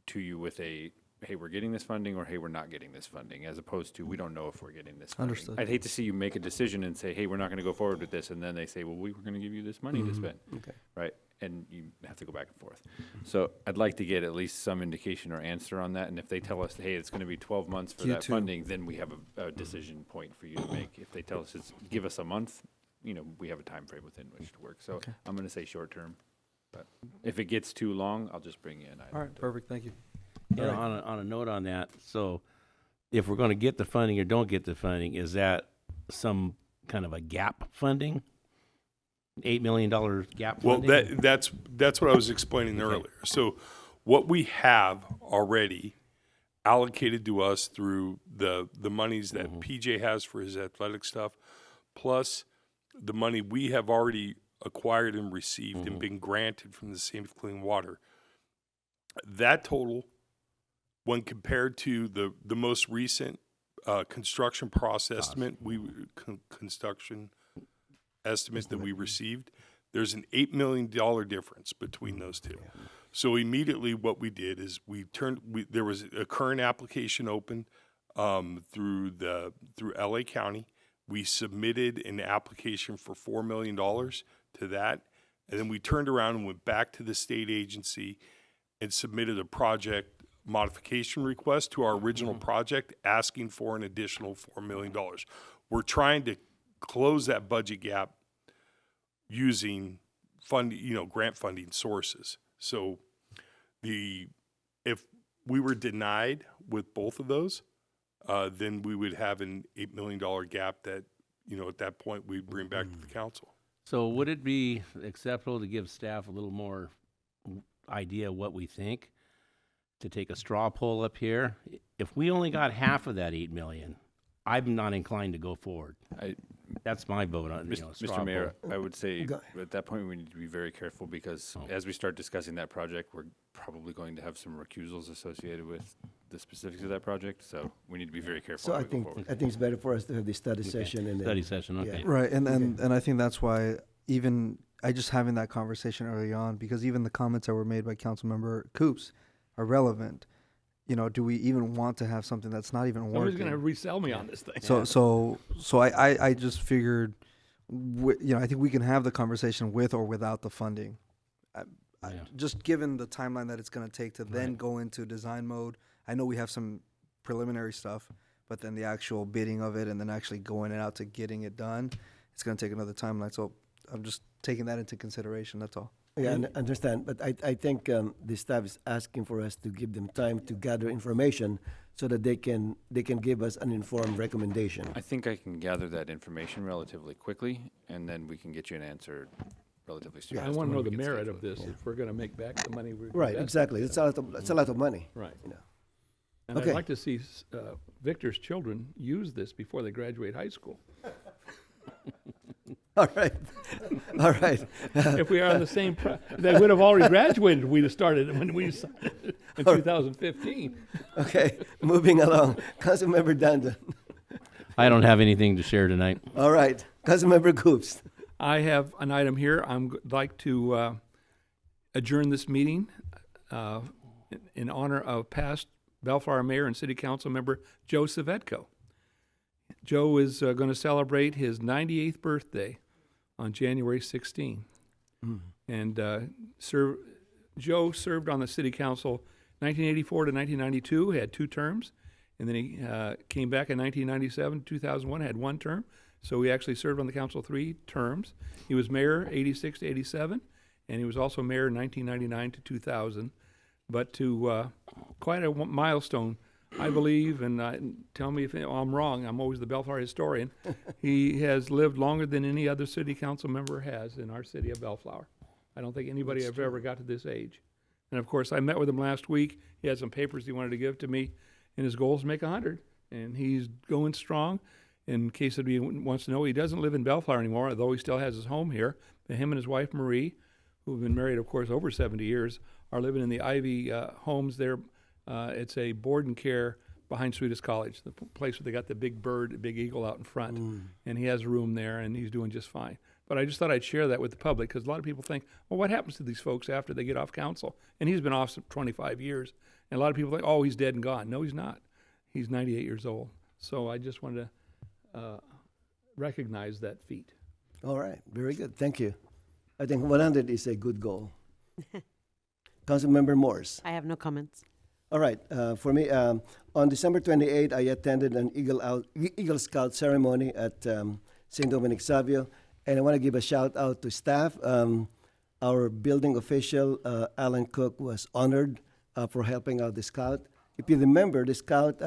Speaker 5: to you with a, hey, we're getting this funding, or hey, we're not getting this funding, as opposed to we don't know if we're getting this funding.
Speaker 7: Understood.
Speaker 5: I'd hate to see you make a decision and say, hey, we're not going to go forward with this, and then they say, well, we were going to give you this money to spend.
Speaker 1: Okay.
Speaker 5: Right? And you have to go back and forth. So I'd like to get at least some indication or answer on that, and if they tell us, hey, it's going to be 12 months for that
Speaker 7: Q2.
Speaker 5: funding, then we have a decision point for you to make. If they tell us give us a month, we have a time frame within which to work. So I'm going to say short term. But if it gets too long, I'll just bring you an item.
Speaker 7: All right, perfect, thank you.
Speaker 3: Yeah, on a note on that, so if we're going to get the funding or don't get the funding, is that some kind of a gap funding? $8 million gap
Speaker 14: Well,
Speaker 3: funding?
Speaker 14: that's what I was explaining earlier. So what we have already allocated to us through the monies that PJ has for his athletic stuff, plus the money we have already acquired and received and been granted from the Safe Clean Water, that total, when compared to the most recent construction cost estimate, construction estimates that we received, there's an $8 million difference between those two. So immediately what we did is there was a current application open through LA County. We submitted an application for $4 million to that. And then we turned around and went back to the state agency and submitted a project modification request to our original project, asking for an additional $4 million. We're trying to close that budget gap using grant funding sources. So if we were denied with both of those, then we would have an $8 million gap that, at that point we'd bring back to the council.
Speaker 3: So would it be acceptable to give staff a little more idea of what we think? To take a straw poll up here, if we only got half of that 8 million, I'm not inclined to go forward. That's my vote on straw
Speaker 5: Mr. Mayor,
Speaker 3: poll.
Speaker 5: I would say at that point we need to be very careful because as we start discussing that project, we're probably going to have some recusals associated with the specifics of that project. So we need to be very careful.
Speaker 1: So
Speaker 5: how we go forward.
Speaker 1: I think it's better for us to have this study session and
Speaker 3: Study session, okay.
Speaker 7: Right, and I think that's why even I just having that conversation early on, because even the comments that were made by Councilmember Coops are relevant. Do we even want to have something that's not even
Speaker 8: Somebody's
Speaker 7: working?
Speaker 8: going to resell me on this thing.
Speaker 7: So I just figured, I think we can have the conversation with or without the funding. Just given the timeline that it's going to take to then go into design mode. I know we have some preliminary stuff, but then the actual bidding of it and then actually going out to getting it done, it's going to take another timeline. So I'm just taking that into consideration. That's all.
Speaker 1: Yeah, I understand, but I think the staff is asking for us to give them time to gather information so that they can give us an informed recommendation.
Speaker 5: I think I can gather that information relatively quickly, and then we can get you an answer relatively soon.
Speaker 8: I want to know the merit of this if we're going to make back the money we've
Speaker 1: Right,
Speaker 8: invested.
Speaker 1: exactly. It's a lot of money.
Speaker 8: Right.
Speaker 1: You know.
Speaker 8: And
Speaker 1: Okay.
Speaker 8: I'd like to see Victor's children use this before they graduate high school.
Speaker 1: All right, all right.
Speaker 8: If we are on the same, they would have already graduated. We'd have started when we started in 2015.
Speaker 1: Okay, moving along. Councilmember Dundon.
Speaker 3: I don't have anything to share tonight.
Speaker 1: All right, Councilmember Coops.
Speaker 8: I have an item here. I'd like to adjourn this meeting in honor of past Bellflower Mayor and City Council member Joe Savetko. Joe is going to celebrate his 98th birthday on January 16. And Joe served on the City Council 1984 to 1992, had 2 terms, and then he came back in 1997 2001, had 1 term. So he actually served on the council 3 terms. He was mayor 86 to 87, and he was also mayor 1999 to 2000. But to quite a milestone, I believe, and tell me if I'm wrong, I'm always the Bellflower historian, he has lived longer than any other city council member has in our city of Bellflower. I don't think anybody ever got to this age. And of course, I met with him last week. He had some papers he wanted to give to me, and his goal is to make 100. And he's going strong. In case anybody wants to know, he doesn't live in Bellflower anymore, although he still has his home here. But him and his wife, Marie, who have been married, of course, over 70 years, are living in the Ivy homes there. It's a board and care behind Sweetest College, the place where they got the big bird, big eagle out in front. And he has a room there, and he's doing just fine. But I just thought I'd share that with the public because a lot of people think, well, what happens to these folks after they get off council? And he's been off 25 years. And a lot of people think, oh, he's dead and gone. No, he's not. He's 98 years old. So I just wanted to recognize that feat.
Speaker 1: All right, very good. Thank you. I think 100 is a good goal. Councilmember Morse.
Speaker 4: I have no comments.
Speaker 1: All right, for me, on December 28, I attended an Eagle Scout ceremony at St. Dominic Savio, and I want to give a shout out to staff. Our building official, Alan Cook, was honored for helping out the scout. If you remember, the scout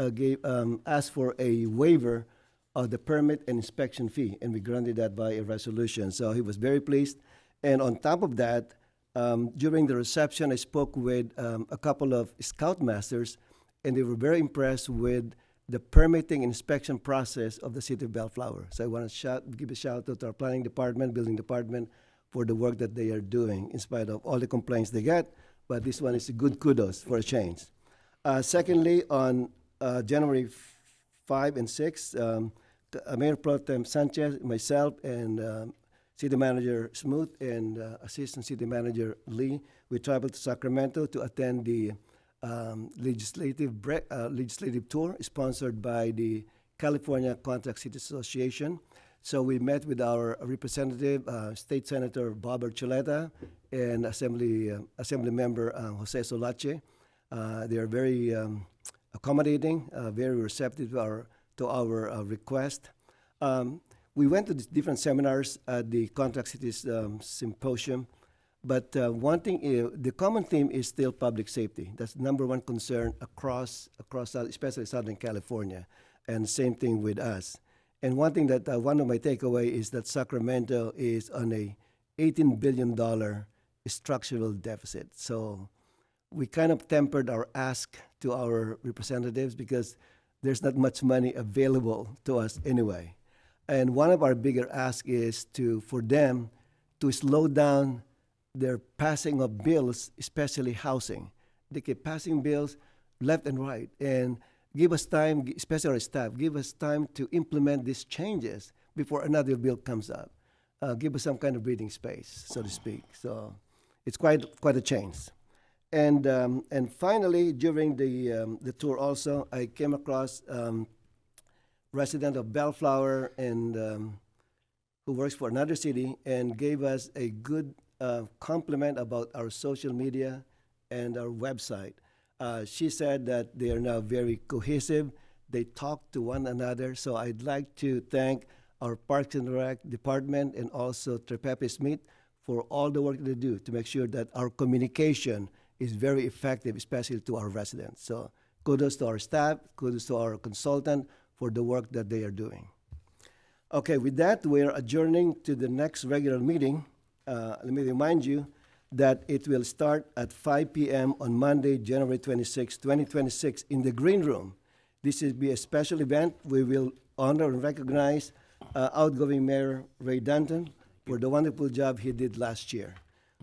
Speaker 1: asked for a waiver of the permit and inspection fee, and we granted that by a resolution. So he was very pleased. And on top of that, during the reception, I spoke with a couple of scoutmasters, and they were very impressed with the permitting inspection process of the city of Bellflower. So I want to give a shout out to our planning department, building department, for the work that they are doing, in spite of all the complaints they get. But this one is a good kudos for a change. Secondly, on January 5 and 6, Mayor Pro Tem Sanchez, myself, and City Manager Smoot and Assistant City Manager Lee, we traveled to Sacramento to attend the legislative tour sponsored by the California Contract Cities Association. So we met with our representative, State Senator Bob Archuleta, and Assembly Member Jose Solache. They are very accommodating, very receptive to our request. We went to these different seminars at the Contract Cities Symposium, but one thing, the common theme is still public safety. That's the number one concern across especially Southern California, and same thing with us. And one thing that one of my takeaway is that Sacramento is on a $18 billion structural deficit. So we kind of tempered our ask to our representatives because there's not much money available to us anyway. And one of our bigger asks is for them to slow down their passing of bills, especially housing. They keep passing bills left and right, and give us time, especially our staff, give us time to implement these changes before another bill comes up. Give us some kind of breathing space, so to speak. So it's quite a change. And finally, during the tour also, I came across resident of Bellflower and who works for another city and gave us a good compliment about our social media and our website. She said that they are now very cohesive. They talk to one another. So I'd like to thank our Parks and Rec department and also Trepepe Smith for all the work they do to make sure that our communication is very effective, especially to our residents. So kudos to our staff, kudos to our consultant for the work that they are doing. Okay, with that, we're adjourning to the next regular meeting. Let me remind you that it will start at 5 p.m. on Monday, January 26, 2026, in the Green Room. This will be a special event. We will honor and recognize outgoing Mayor Ray Danton for the wonderful job he did last year.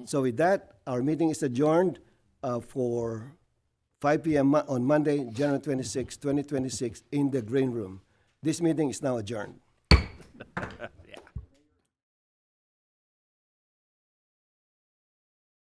Speaker 1: So with that, our meeting is adjourned for 5 p.m. on Monday, January 26, 2026, in the Green Room. This meeting is now adjourned.